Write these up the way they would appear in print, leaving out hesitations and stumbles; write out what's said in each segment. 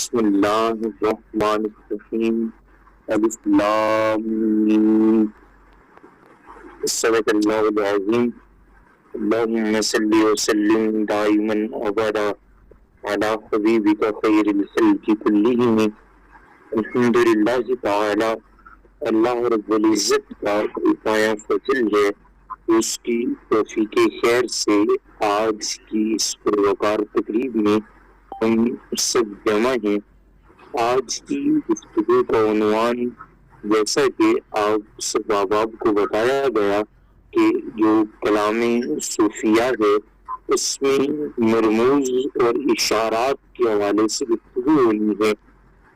بسم اللہ الرحمن الرحیم الف لام میم صدق اللہ العظیم اللہم صلی وسلم دائما ابدا علی حبیبک خیر الخلق کلہم الحمدللہ تعالی۔ اللہ رب العزت کا پایا فضل ہے، اس کی توفیق خیر سے آج کی اس پروقار تقریب میں ہم سب جمع ہیں۔ آج کی گفتگو کا عنوان جیسا کہ آپ سب احباب کو بتایا گیا کہ جو کلام صوفیہ ہے اس میں مرموز اور اشارات کے حوالے سے گفتگو ہونی ہے،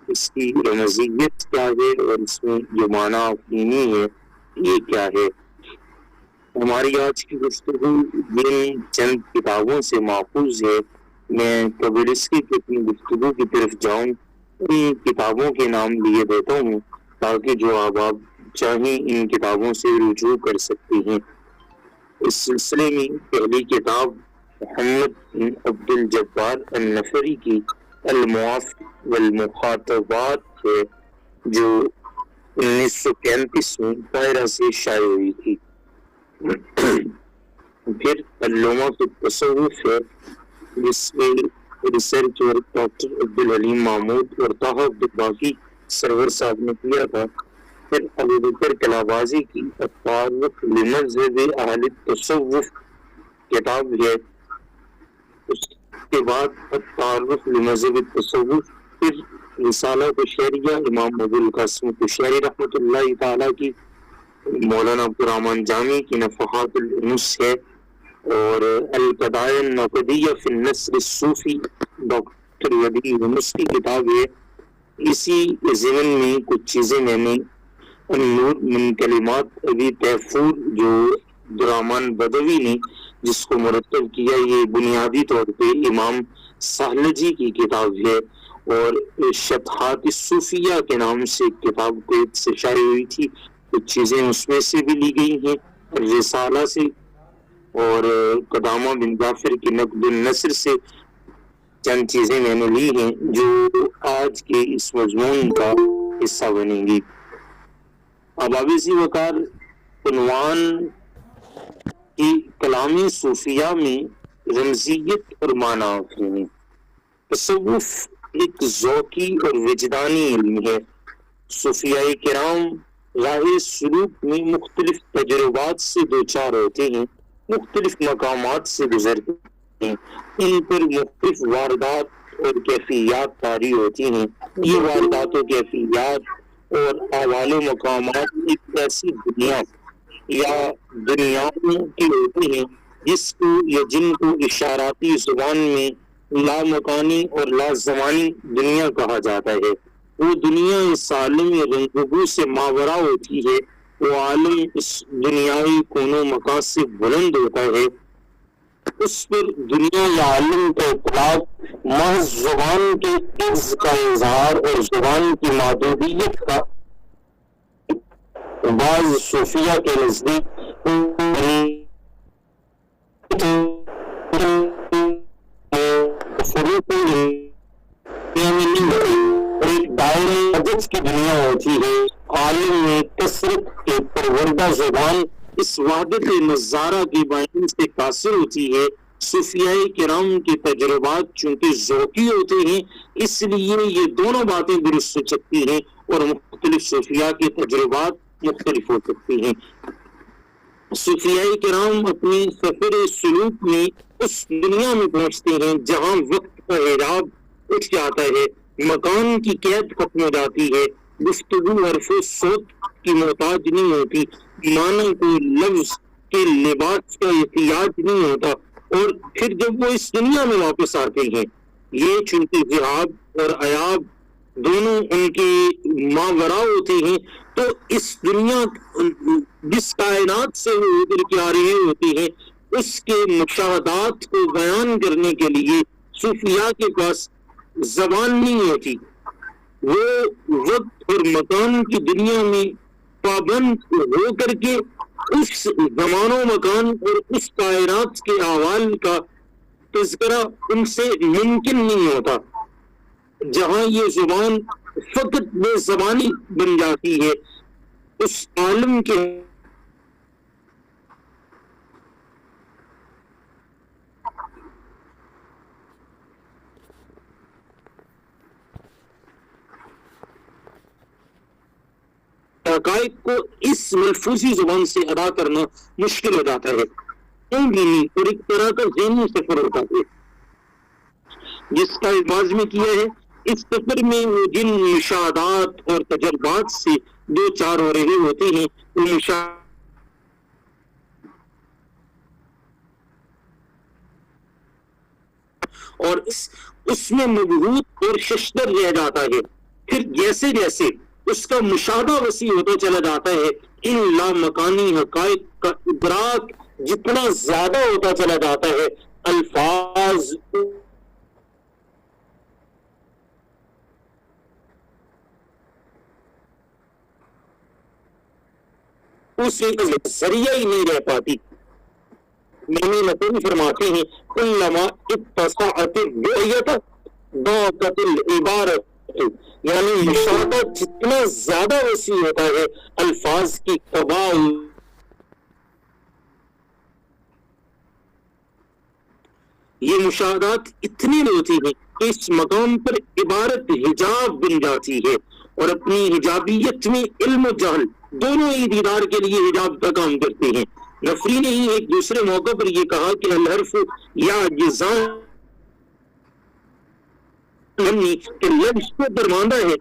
اس کی رمزیت کیا ہے اور اس میں جو معنی افہیمی ہے یہ کیا ہے۔ ہماری آج کی گفتگو جن چند کتابوں سے ماخوذ ہے، میں قبل اس کی اپنی گفتگو کی طرف جاؤں ان کتابوں کے نام لیے دیتا ہوں تاکہ جو آپ چاہیں ان کتابوں سے رجوع کر سکتے ہیں۔ اس سلسلے میں پہلی کتاب محمد بن عبد الجبار النفری کی الموافق والمخاطبات ہے، جو 1935 میں قاہرہ سے شائع ہوئی تھی۔ پھر علامہ فی التصوف ہے، جس میں ریسرچ اور ڈاکٹر عبدالحلیم محمود اور طاہر عبدالباقی سرور صاحب نے کیا تھا۔ پھر ابوبکر کلابازی کی التعارف لمذہب اہل التصوف کتاب ہے، اس کے بعد التعارف لمذہب التصوف، پھر رسالہ قشیریہ امام ابو القاسم قشیری رحمۃ اللہ تعالیٰ کی، مولانا عبدالرحمن جامی کی نفحات الانس ہے، اور القضائے النقدیہ فی النثر الصوفی ڈاکٹر ودیع یونس کی کتاب ہے۔ اسی ضمن میں کچھ چیزیں میں نے النور من کلمات ابی تیفور جو عبدالرحمن بدوی نے جس کو مرتب کیا، یہ بنیادی طور پہ امام سہلجی کی کتاب ہے، اور شطحات الصوفیہ کے نام سے کتاب کو سے شائع ہوئی تھی، کچھ چیزیں اس میں سے بھی لی گئی ہیں رسالہ سے، اور قدامہ بن جعفر کی نقد النثر سے چند چیزیں میں نے لی ہیں جو آج کے اس مضمون کا حصہ بنیں گی۔ اب ابیسی وقار عنوان کی کلام صوفیہ میں رمزیت اور معنی افہمی۔ تصوف ایک ذوقی اور وجدانی علم ہے۔ صوفیاء کرام راہ سلوک میں مختلف تجربات سے دوچار ہوتے ہیں، مختلف مقامات سے گزرتے ہیں، ان پر مختلف واردات اور کیفیات طاری ہوتی ہیں۔ یہ واردات و کیفیات اور احوال و مقامات ایک ایسی دنیا یا دنیاؤں کی ہوتی ہیں جس کو یا جن کو اشاراتی زبان میں لامکانی اور لازمانی دنیا کہا جاتا ہے۔ وہ دنیا اس عالم رنگبو سے ماورا ہوتی ہے، وہ عالم اس دنیاوی کون و مکان سے بلند ہوتا ہے، اس پر دنیا یا عالم کا اطلاق محض زبان کے عز کا اظہار اور زبان کی محدودیت کا بعض صوفیہ کے نزدیک ایک دائرہ عجز کی دنیا ہوتی ہے۔ عالم میں کثرت کے پروردہ زبان اس وحدت نظارہ کی بائن سے قاصر ہوتی ہے۔ صوفیاء کرام کے تجربات چونکہ ذوقی ہوتے ہیں، اس لیے یہ دونوں باتیں درست ہو سکتی ہیں اور مختلف صوفیاء کے تجربات مختلف ہو سکتی ہیں۔ صوفیاء کرام اپنے سفر سلوک میں اس دنیا میں پہنچتے ہیں جہاں وقت کا حجاب اٹھ جاتا ہے، مکان کی قید ختم ہو جاتی ہے، گفتگو حرف و صوت کی محتاج نہیں ہوتی، معنی کو لفظ کے لباس کا احتیاج نہیں ہوتا، اور پھر جب وہ اس دنیا میں واپس آتے ہیں، یہ چونکہ ذہاب اور عیاب دونوں ان کے ماورا ہوتے ہیں، تو اس دنیا جس کائنات سے وہ ادھر کے آ رہے ہوتے ہیں اس کے مشاہدات کو بیان کرنے کے لیے صوفیاء کے پاس زبان نہیں ہوتی۔ وہ وقت اور مکان کی دنیا میں پابند ہو کر کے اس زمان و مکان اور اس کائنات کے احوال کا تذکرہ ان سے ممکن نہیں ہوتا۔ جہاں یہ زبان فقط بے زبانی بن جاتی ہے، اس عالم کے حقائق کو اس ملفوظی زبان سے ادا کرنا مشکل ہو جاتا ہے، اور ایک طرح کا ذہنی سفر ہوتا ہے جس کا آغاز میں کیا ہے۔ اس سفر میں وہ جن مشاہدات اور تجربات سے دو چار ہو رہے ہوتے ہیں، وہ اور اس میں مبہوت اور ششدر رہ جاتا ہے۔ پھر جیسے جیسے اس کا مشاہدہ وسیع ہوتا چلا جاتا ہے، ان لامکانی حقائق کا ادراک جتنا زیادہ ہوتا چلا جاتا ہے، الفاظ اس ذریعہ ہی نہیں رہ پاتی۔ میں نقل فرماتے ہیں علما اتسعت الرؤیت ضاقت العبارت، یعنی مشاہدہ جتنا زیادہ وسیع ہوتا ہے، الفاظ کی قبال یہ مشاہدات اتنی ہوتی ہیں کہ اس مقام پر عبارت حجاب بن جاتی ہے، اور اپنی حجابیت میں علم و جہل دونوں ہی دیدار کے لیے حجاب کا کام کرتے ہیں۔ نفری نے ہی ایک دوسرے موقع پر یہ کہا کہ الحرف یا جزان کہ لفظ کو درماندہ ہے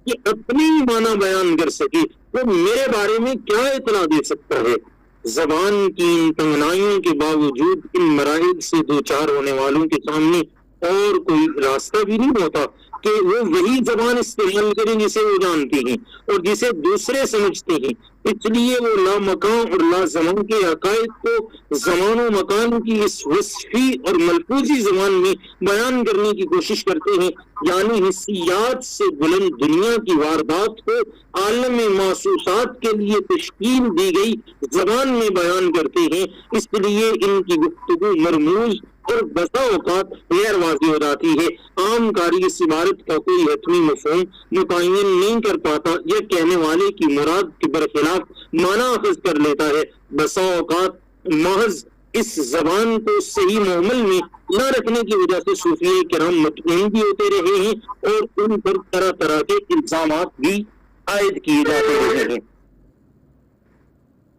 کہ اپنی معنی بیان کر سکے، وہ میرے بارے میں کیا اطلاع دے سکتا ہے؟ زبان کی ان تنگنائیوں کے باوجود ان مراحل سے دو چار ہونے والوں کے سامنے اور کوئی راستہ بھی نہیں ہوتا کہ وہ وہی زبان استعمال کریں جسے وہ جانتے ہیں اور جسے دوسرے سمجھتے ہیں۔ اس لیے وہ لامکان اور لازمان کے حقائق کو زمان و مکان کی اس وصفی اور ملفوظی زبان میں بیان کرنے کی کوشش کرتے ہیں، یعنی حسیات سے بلند دنیا کی واردات کو عالم محسوسات کے لیے تشکیل دی گئی زبان میں بیان کرتے ہیں۔ اس لیے ان کی گفتگو مرموز اور بسا اوقات غیر واضح ہو جاتی ہے۔ عام قاری اس عبارت کا کوئی حتمی مفہوم متعین نہیں کر پاتا یا کہنے والے کی مراد کے برخلاف معنی اخذ کر لیتا ہے۔ بسا اوقات محض اس زبان کو صحیح معمل میں نہ رکھنے کی وجہ سے صوفیہ کرام مطمئن بھی ہوتے رہے ہیں اور ان پر طرح طرح کے الزامات بھی عائد کیے جاتے رہے ہیں۔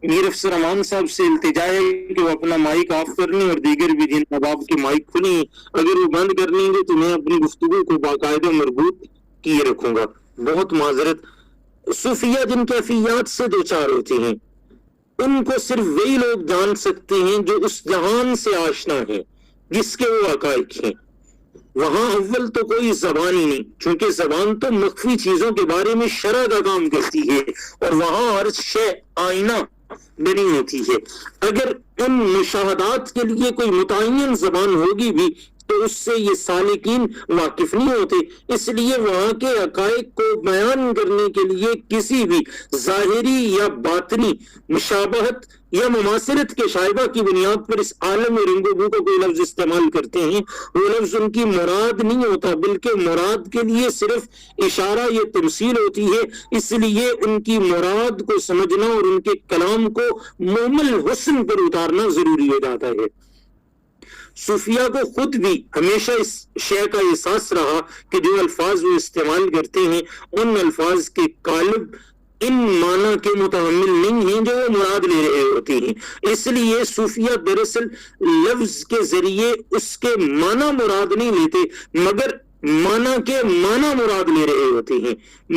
میر افسر امان صاحب سے التجا ہے کہ وہ اپنا مائک آف کر لیں اور دیگر بھی جن احباب کے مائک کھلیں اگر وہ بند کر لیں گے تو میں اپنی گفتگو کو باقاعدہ مربوط کیے رکھوں گا۔ بہت معذرت۔ صوفیہ جن کیفیات سے دو چار ہوتے ہیں ان کو صرف وہی لوگ جان سکتے ہیں جو اس جہان سے آشنا ہیں جس کے وہ حقائق ہیں۔ وہاں اول تو کوئی زبان ہی نہیں، چونکہ زبان تو مخفی چیزوں کے بارے میں شرح کا کام کرتی ہے اور وہاں ہر شے آئینہ بنی ہوتی ہے۔ اگر ان مشاہدات کے لیے کوئی متعین زبان ہوگی بھی تو اس سے یہ سالکین واقف نہیں ہوتے، اس لیے وہاں کے حقائق کو بیان کرنے کے لیے کسی بھی ظاہری یا باطنی مشابہت یا مماثلت کے شائبہ کی بنیاد پر اس عالم رنگ و بو کا کوئی لفظ استعمال کرتے ہیں، وہ لفظ ان کی مراد نہیں ہوتا بلکہ مراد کے لیے صرف اشارہ یا تمثیل ہوتی ہے۔ اس لیے ان کی مراد کو سمجھنا اور ان کے کلام کو محمل حسن پر اتارنا ضروری ہو جاتا ہے۔ صوفیہ کو خود بھی ہمیشہ اس شے کا احساس رہا کہ جو الفاظ وہ استعمال کرتے ہیں ان الفاظ کے قالب ان معنی کے متحمل نہیں ہیں جو وہ مراد لے رہے ہوتے ہیں۔ اس لیے صوفیہ دراصل لفظ کے ذریعے اس کے معنی مراد نہیں لیتے مگر معنی کے معنی مراد لے رہے ہوتے ہیں،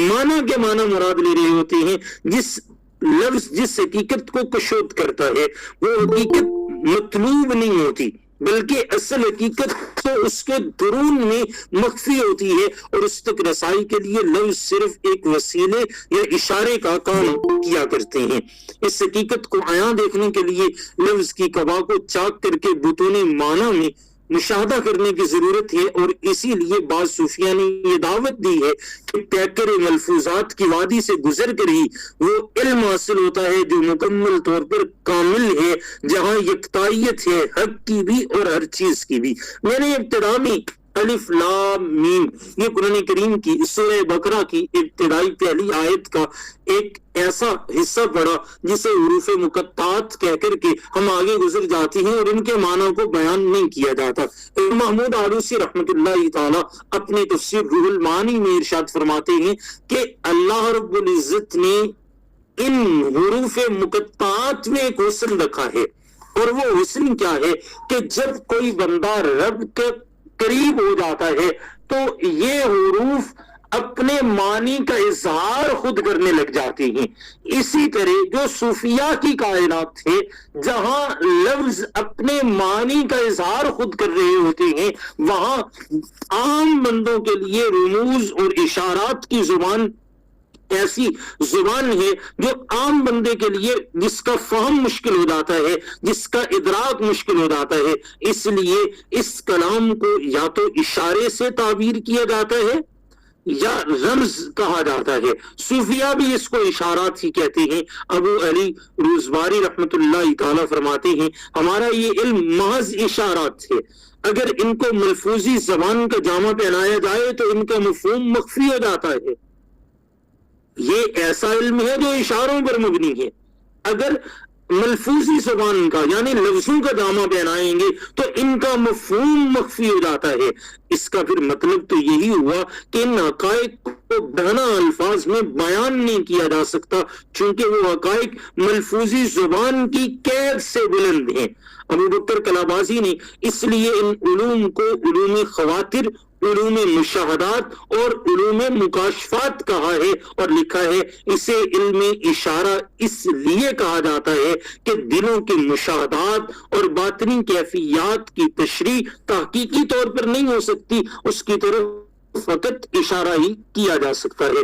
معنی کے معنی مراد لے رہے ہوتے ہیں۔ جس لفظ جس حقیقت کو کشود کرتا ہے وہ حقیقت مطلوب نہیں ہوتی بلکہ اصل حقیقت تو اس کے درون میں مخفی ہوتی ہے اور اس تک رسائی کے لیے لفظ صرف ایک وسیلے یا اشارے کا کام کیا کرتے ہیں۔ اس حقیقت کو عیاں دیکھنے کے لیے لفظ کی قبا کو چاک کر کے بطون معنی میں مشاہدہ کرنے کی ضرورت ہے، اور اسی لیے بعض صوفیہ نے یہ دعوت دی ہے کہ پیکر ملفوظات کی وادی سے گزر کر ہی وہ علم حاصل ہوتا ہے جو مکمل طور پر کامل ہے، جہاں یکتائیت ہے حق کی بھی اور ہر چیز کی بھی۔ میں نے ابتدا میں الف لام میم، یہ قرآن کریم کی سورہ بقرہ کی ابتدائی پہلی آیت کا ایک ایسا حصہ پڑھا جسے حروف مقطعات کہہ کر کے ہم آگے گزر جاتے ہیں اور ان کے معنی کو بیان نہیں کیا جاتا۔ محمود آلوسی رحمۃ اللہ تعالی اپنے تفسیر روح المعانی میں ارشاد فرماتے ہیں کہ اللہ رب العزت نے ان حروف مقطعات میں ایک حسن رکھا ہے، اور وہ حسن کیا ہے کہ جب کوئی بندہ رب کے قریب ہو جاتا ہے تو یہ حروف اپنے معنی کا اظہار خود کرنے لگ جاتے ہیں۔ اسی طرح جو صوفیہ کی کائنات ہے، جہاں لفظ اپنے معنی کا اظہار خود کر رہے ہوتے ہیں، وہاں عام بندوں کے لیے رموز اور اشارات کی زبان ایسی زبان ہے جو عام بندے کے لیے جس کا فہم مشکل ہو جاتا ہے، جس کا ادراک مشکل ہو جاتا ہے۔ اس لیے اس کلام کو یا تو اشارے سے تعبیر کیا جاتا ہے یا رمز کہا جاتا ہے۔ صوفیہ بھی اس کو اشارات ہی کہتے ہیں۔ ابو علی روزباری رحمت اللہ تعالی فرماتے ہیں ہمارا یہ علم محض اشارات ہے، اگر ان کو ملفوظی زبان کا جامہ پہنایا جائے تو ان کا مفہوم مخفی ہو جاتا ہے۔ یہ ایسا علم ہے جو اشاروں پر مبنی ہے، اگر ملفوظی زبان کا یعنی لفظوں کا جامہ پہنائیں گے تو ان کا مفہوم مخفی ہو جاتا ہے۔ اس کا پھر مطلب تو یہی ہوا کہ ان حقائق کو بہنا الفاظ میں بیان نہیں کیا جا سکتا، چونکہ وہ حقائق ملفوظی زبان کی قید سے بلند ہیں۔ ابو بکر کلابازی نے اس لیے ان علوم کو علوم خواتر، علوم مشاہدات اور علوم مکاشفات کہا ہے اور لکھا ہے اسے علم اشارہ اس لیے کہا جاتا ہے کہ دلوں کے مشاہدات اور باطنی کیفیات کی تشریح تحقیقی طور پر نہیں ہو سکتی، اس کی طرف فقط اشارہ ہی کیا جا سکتا ہے۔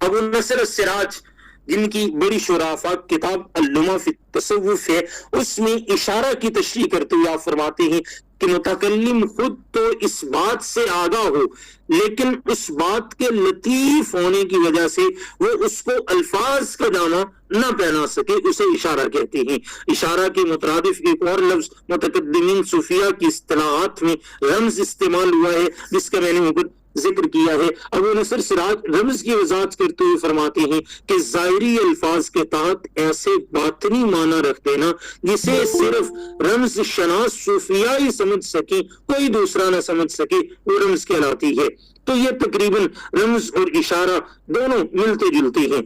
ابو نصر السراج جن کی بڑی شرافت کتاب اللمع فی التصوف ہے، اس میں اشارہ کی تشریح کرتے ہوئے آپ فرماتے ہیں کہ متکلم خود تو اس بات سے آگاہ ہو، لیکن اس بات کے لطیف ہونے کی وجہ سے وہ اس کو الفاظ کا جامہ نہ پہنا سکے، اسے اشارہ کہتے ہیں۔ اشارہ کے مترادف ایک اور لفظ متقدمین صوفیہ کی اصطلاحات میں رمز استعمال ہوا ہے، جس کا میں نے اوپر ذکر کیا ہے۔ ابو نصر سراج رمز کی وضاحت کرتے ہوئے فرماتے ہیں کہ ظاہری الفاظ کے تحت ایسے باطنی معنی رکھ دینا جسے صرف رمز شناس صوفیہ ہی سمجھ سکے، کوئی دوسرا نہ سمجھ سکے، وہ رمز کہلاتی ہے۔ تو یہ تقریباً رمز اور اشارہ دونوں ملتے جلتے ہیں۔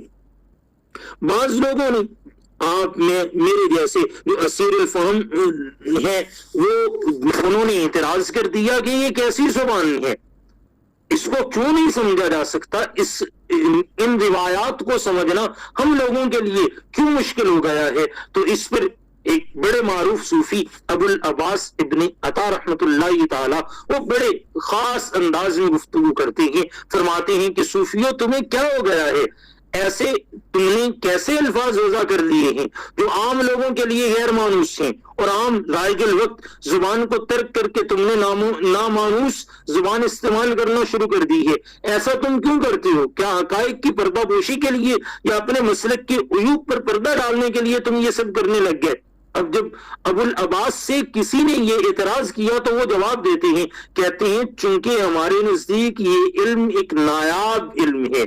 بعض لوگوں نے آپ میں میرے جیسے جو اسیر الفہم ہے انہوں نے اعتراض کر دیا کہ یہ کیسی زبان ہے، اس کو کیوں نہیں سمجھا جا سکتا، ان روایات کو سمجھنا ہم لوگوں کے لیے کیوں مشکل ہو گیا ہے؟ تو اس پر ایک بڑے معروف صوفی ابو العباس ابن عطا رحمت اللہ تعالی وہ بڑے خاص انداز میں گفتگو کرتے ہیں، فرماتے ہیں کہ صوفیوں تمہیں کیا ہو گیا ہے، ایسے تم نے کیسے الفاظ وضع کر لیے ہیں جو عام لوگوں کے لیے غیر مانوس ہیں، اور عام رائج الوقت زبان کو ترک کر کے تم نے نامانوس زبان استعمال کرنا شروع کر دی ہے۔ ایسا تم کیوں کرتے ہو؟ کیا حقائق کی پردہ پوشی کے لیے یا اپنے مسلک کے عیوب پر پردہ ڈالنے کے لیے تم یہ سب کرنے لگ گئے؟ اب جب ابو العباس سے کسی نے یہ اعتراض کیا تو وہ جواب دیتے ہیں، کہتے ہیں چونکہ ہمارے نزدیک یہ علم ایک نایاب علم ہے،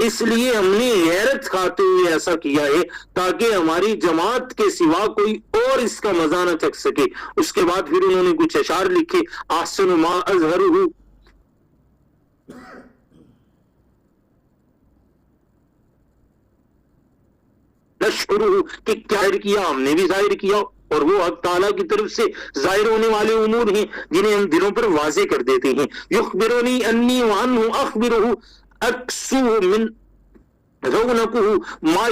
اس لیے ہم نے غیرت کھاتے ہوئے ایسا کیا ہے تاکہ ہماری جماعت کے سوا کوئی اور اس کا مزہ نہ چکھ سکے۔ اس کے بعد پھر انہوں نے کچھ اشعار لکھے، احسن ما اظہرہ، نشکرہ، کہ کیا ظاہر کیا ہم نے بھی ظاہر کیا، اور وہ حق تعالیٰ کی طرف سے ظاہر ہونے والے امور ہیں جنہیں ہم دلوں پر واضح کر دیتے ہیں۔ یخبرنی انی وعنہ اخبرہ اکسو من رونقہ ما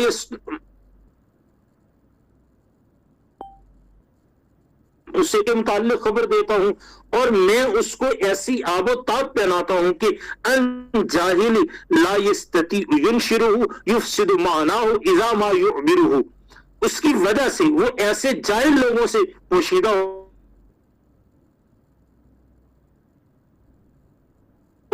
اسے کے متعلق خبر دیتا ہوں، اور میں اس کو ایسی آب و تاب پہناتا ہوں کہ ان جاہل لا یستطیع ینشرہ یفسد معناہ اذا ما یعبرہ، اس کی وجہ سے وہ ایسے جاہل لوگوں سے پوشیدہ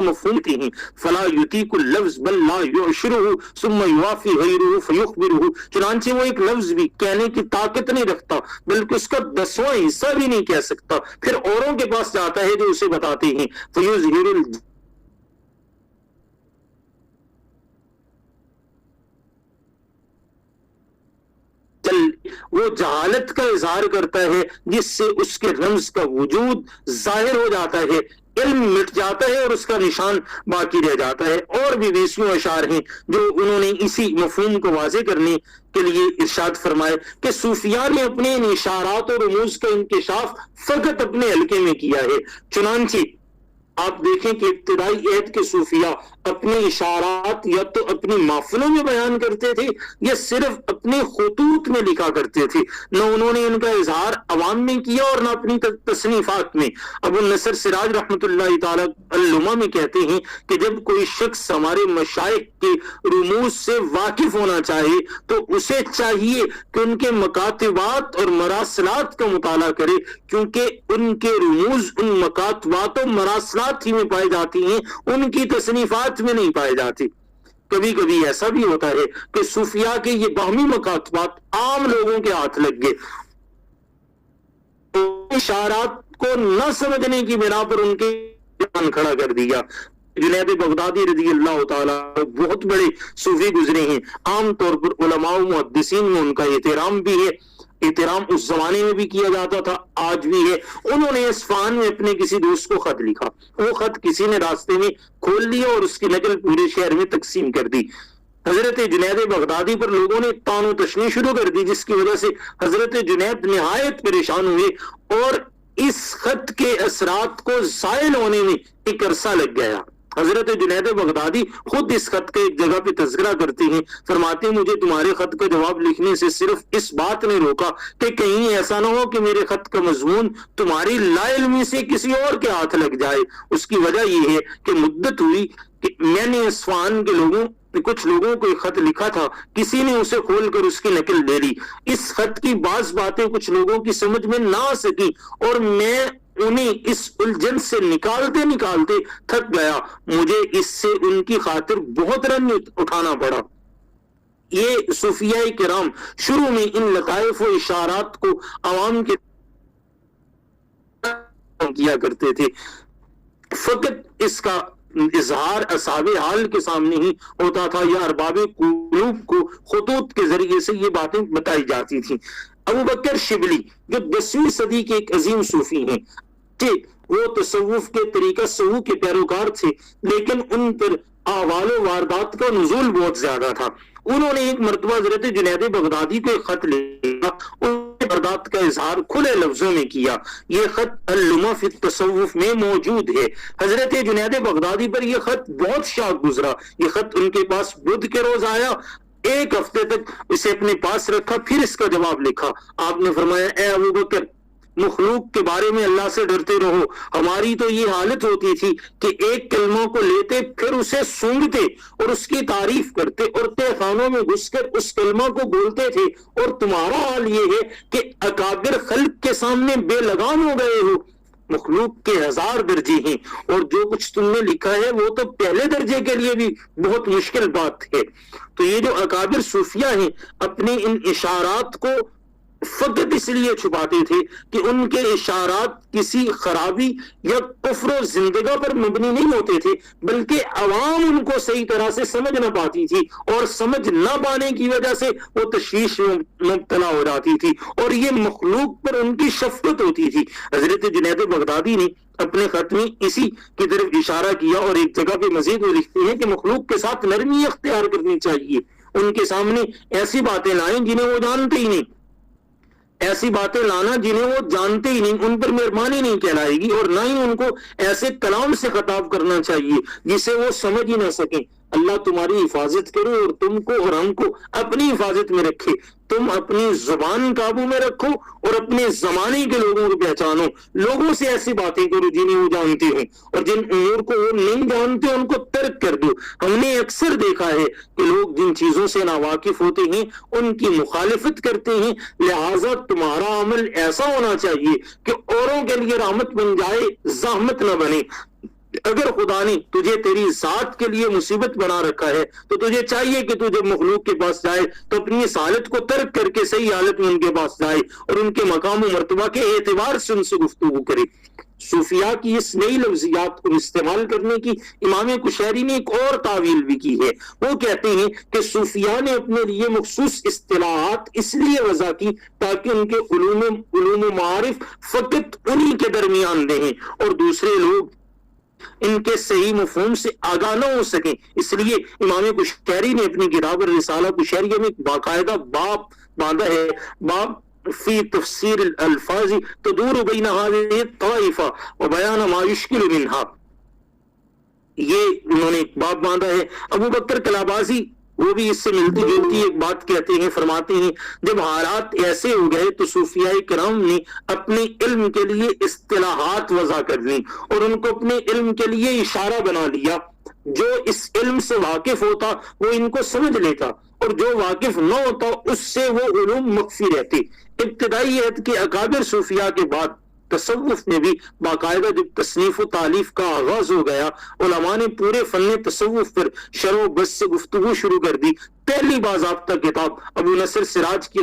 مفہوم ہیں فلا یطیق اللفظ بل لا یعشرہ ثم یوافی غیرہ فیخبرہ، چنانچہ وہ ایک لفظ بھی کہنے کی طاقت نہیں رکھتا بلکہ اس کا 10واں حصہ بھی نہیں کہہ سکتا، پھر اوروں کے پاس جاتا ہے جو اسے بتاتے ہیں فیظہر وہ جہالت کا اظہار کرتا ہے جس سے اس کے رمز کا وجود ظاہر ہو جاتا ہے، علم مٹ جاتا ہے اور اس کا نشان باقی رہ جاتا ہے۔ اور بھی 20 اشعار ہیں جو انہوں نے اسی مفہوم کو واضح کرنے کے لیے ارشاد فرمائے کہ صوفیاء نے اپنے ان اشارات اور رموز کا انکشاف فقط اپنے حلقے میں کیا ہے، چنانچہ آپ دیکھیں کہ ابتدائی عہد کے صوفیاء اپنے اشارات یا تو اپنی محفلوں میں بیان کرتے تھے یا صرف اپنے خطوط میں لکھا کرتے تھے، نہ انہوں نے ان کا اظہار عوام میں کیا اور نہ اپنی تصنیفات میں۔ ابو النصر سراج رحمۃ اللہ تعالی علمہ میں کہتے ہیں کہ جب کوئی شخص ہمارے مشائخ کے رموز سے واقف ہونا چاہے تو اسے چاہیے کہ ان کے مکاتبات اور مراسلات کا مطالعہ کرے، کیونکہ ان کے رموز ان مکاتبات و مراسلات ہی میں پائی جاتی ہیں، ان کی تصنیفات میں نہیں پائے جاتی۔ کبھی کبھی ایسا بھی ہوتا ہے کہ صوفیاء کے یہ باہمی مکاتبات عام لوگوں کے ہاتھ لگ گئے، اشارات کو نہ سمجھنے کی بنا پر ان کے کھڑا کر دیا۔ جنید بغدادی رضی اللہ تعالیٰ بہت بڑے صوفی گزرے ہیں، عام طور پر علماء و محدثین میں ان کا احترام بھی ہے، احترام اس زمانے میں بھی کیا جاتا تھا، آج بھی ہے۔ انہوں نے اصفہان میں اپنے کسی دوست کو خط لکھا، وہ خط کسی نے راستے میں کھول لیا اور اس کی نقل پورے شہر میں تقسیم کر دی۔ حضرت جنید بغدادی پر لوگوں نے طعن و تشنیع شروع کر دی، جس کی وجہ سے حضرت جنید نہایت پریشان ہوئے اور اس خط کے اثرات کو زائل ہونے میں ایک عرصہ لگ گیا۔ حضرت جنید بغدادی خود اس خط کا ایک جگہ پہ تذکرہ کرتے ہیں، فرماتے ہیں مجھے تمہارے خط کا جواب لکھنے سے صرف اس بات نے روکا کہ کہیں ایسا نہ ہو کہ میرے خط کا مضمون تمہاری لا علمی سے کسی اور کے ہاتھ لگ جائے۔ اس کی وجہ یہ ہے کہ مدت ہوئی کہ میں نے اصفہان کے کچھ لوگوں کو ایک خط لکھا تھا، کسی نے اسے کھول کر اس کی نقل لے لی، اس خط کی بعض باتیں کچھ لوگوں کی سمجھ میں نہ آ سکی اور میں انہیں اس الجھن سے نکالتے نکالتے تھک گیا، مجھے اس سے ان کی خاطر بہت رنج اٹھانا پڑا۔ یہ صوفیاء کرام شروع میں ان لطائف و اشارات کو عوام کے کیا کرتے تھے، فقط اس کا اظہار اصحاب حال کے سامنے ہی ہوتا تھا یا ارباب قلوب کو خطوط کے ذریعے سے یہ باتیں بتائی جاتی تھیں۔ ابو بکر شبلی جو 10ویں صدی کے ایک عظیم صوفی ہیں، وہ تصوف کے طریقہ سہو کے پیروکار تھے، لیکن ان پر احوال و واردات کا نزول بہت زیادہ تھا۔ انہوں نے ایک مرتبہ حضرت جنید بغدادی کو ایک خط لکھا، واردات کا اظہار کھلے لفظوں میں کیا۔ یہ خط اللمع فی التصوف میں موجود ہے۔ حضرت جنید بغدادی پر یہ خط بہت شاق گزرا، یہ خط ان کے پاس بدھ کے روز آیا، ایک ہفتے تک اسے اپنے پاس رکھا، پھر اس کا جواب لکھا۔ آپ نے فرمایا اے ابو بکر، مخلوق کے بارے میں اللہ سے ڈرتے رہو۔ ہماری تو یہ حالت ہوتی تھی کہ ایک کلمہ کو لیتے پھر اسے سونگتے اور اس کی تعریف کرتے اور تہ خانوں میں گھس کر اس کلمہ کو بولتے تھے، اور تمہارا حال یہ ہے کہ اکابر خلق کے سامنے بے لگام ہو گئے ہو۔ مخلوق کے 1000 درجے ہیں اور جو کچھ تم نے لکھا ہے وہ تو پہلے درجے کے لیے بھی بہت مشکل بات ہے۔ تو یہ جو اکابر صوفیہ ہیں اپنے ان اشارات کو فقط اس لیے چھپاتے تھے کہ ان کے اشارات کسی خرابی یا کفر و زندگی پر مبنی نہیں ہوتے تھے، بلکہ عوام ان کو صحیح طرح سے سمجھ نہ پاتی تھی اور سمجھ نہ پانے کی وجہ سے وہ تشویش میں مبتلا ہو جاتی تھی اور یہ مخلوق پر ان کی شفقت ہوتی تھی۔ حضرت جنید بغدادی نے اپنے خط میں اسی کی طرف اشارہ کیا اور ایک جگہ پہ مزید وہ لکھتے ہیں کہ مخلوق کے ساتھ نرمی اختیار کرنی چاہیے، ان کے سامنے ایسی باتیں لائیں جنہیں وہ جانتے ہی نہیں، ایسی باتیں لانا جنہیں وہ جانتے ہی نہیں، ان پر مہربانی نہیں کہلائے گی، اور نہ ہی ان کو ایسے کلام سے خطاب کرنا چاہیے جسے وہ سمجھ ہی نہ سکیں۔ اللہ تمہاری حفاظت کرے اور تم کو اور ہم کو اپنی حفاظت میں رکھے۔ تم اپنی زبان قابو میں رکھو اور اپنے زمانے کے لوگوں کو پہچانو، لوگوں سے ایسی باتیں کرو جنہیں وہ جانتے ہیں، اور جن امور کو وہ نہیں جانتے ان کو ترک کر دو۔ ہم نے اکثر دیکھا ہے کہ لوگ جن چیزوں سے ناواقف ہوتے ہیں ان کی مخالفت کرتے ہیں، لہٰذا تمہارا عمل ایسا ہونا چاہیے کہ اوروں کے لیے رحمت بن جائے، زحمت نہ بنے۔ اگر خدا نے تجھے تیری ذات کے لیے مصیبت بنا رکھا ہے تو تجھے چاہیے کہ تو جب مخلوق کے پاس جائے تو اپنی اس حالت کو ترک کر کے صحیح حالت میں ان کے پاس جائے اور ان کے مقام و مرتبہ کے اعتبار سے ان سے گفتگو کرے۔ صوفیاء کی اس نئی لفظیات کو استعمال کرنے کی امام کشیری نے ایک اور تعویل بھی کی ہے۔ وہ کہتے ہیں کہ صوفیاء نے اپنے لیے مخصوص اصطلاحات اس لیے وضع کی تاکہ ان کے علوم و معارف فقط انہی کے درمیان رہیں اور دوسرے لوگ ان کے صحیح مفہوم سے آگاہ نہ ہو سکیں۔ اس لیے امام کشیری نے اپنی کتاب الرسالہ کشیریہ میں باقاعدہ باب باندھا ہے، باب فی تفسیر الالفاظ تدور بین هذه الطائفہ وبیان ما یشکل منها، یہ انہوں نے ایک باب باندھا ہے۔ ابو بکر کلابازی وہ بھی اس سے ملتی جلتی ایک بات کہتے ہیں، فرماتے ہیں جب حالات ایسے ہو گئے تو صوفیاء کرام نے اپنے علم کے لیے اصطلاحات وضع کر لی اور ان کو اپنے علم کے لیے اشارہ بنا لیا۔ جو اس علم سے واقف ہوتا وہ ان کو سمجھ لیتا اور جو واقف نہ ہوتا اس سے وہ علوم مخفی رہتے۔ ابتدائی عہد کے اکابر صوفیاء کے بعد تصوف میں بھی باقاعدہ جب تصنیف و تالیف کا آغاز ہو گیا، علماء نے پورے فن تصوف پر شرح و بحث سے گفتگو شروع کر دی۔ پہلی باضابطہ کتاب ابو نصر سراج کی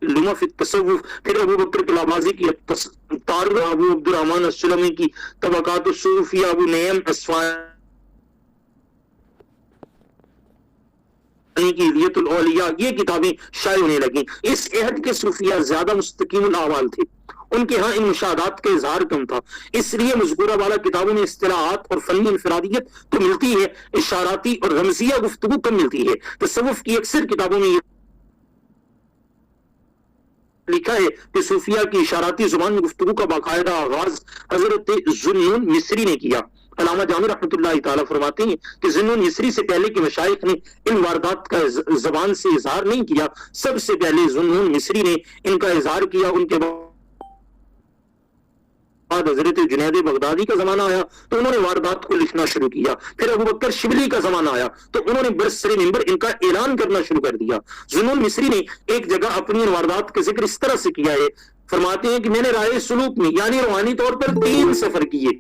لما فی التصوف، پھر ابو بکر کلابازی کی تارغ، ابو عبد الرحمن السلمی کی طبقات الصوفیہ، ابو نعیم اصفہانی کی الیت الاولیاء، یہ کتابیں شائع ہونے لگیں۔ اس عہد کے صوفیاء زیادہ مستقیم الاحوال تھے، ان کے ہاں ان مشاہدات کا اظہار کم تھا، اس لیے مذکورہ والا کتابوں میں اصطلاحات اور فنی انفرادیت تو ملتی ہے، اشاراتی اور رمزیہ گفتگو کم ملتی ہے۔ تصوف کی اکثر کتابوں میں یہ لکھا ہے کہ صوفیاء کی اشاراتی زبان میں گفتگو کا باقاعدہ آغاز حضرت ذوالنون مصری نے کیا۔ علامہ جامع رحمۃ اللہ تعالیٰ فرماتے ہیں کہ ذوالنون مصری سے پہلے کے مشائخ نے ان واردات کا زبان سے اظہار نہیں کیا، سب سے پہلے ذوالنون مصری نے ان کا اظہار کیا۔ ان کے بعد حضرت جنید بغدادی کا زمانہ آیا تو انہوں نے واردات کو لکھنا شروع کیا، پھر ابو بکر شبلی کا زمانہ آیا تو انہوں نے برسر ممبر ان کا اعلان کرنا شروع کر دیا۔ ذوالنون مصری نے ایک جگہ اپنی ان واردات کا ذکر اس طرح سے کیا ہے، فرماتے ہیں کہ میں نے رائے سلوک میں یعنی روحانی طور پر 3 سفر کیے۔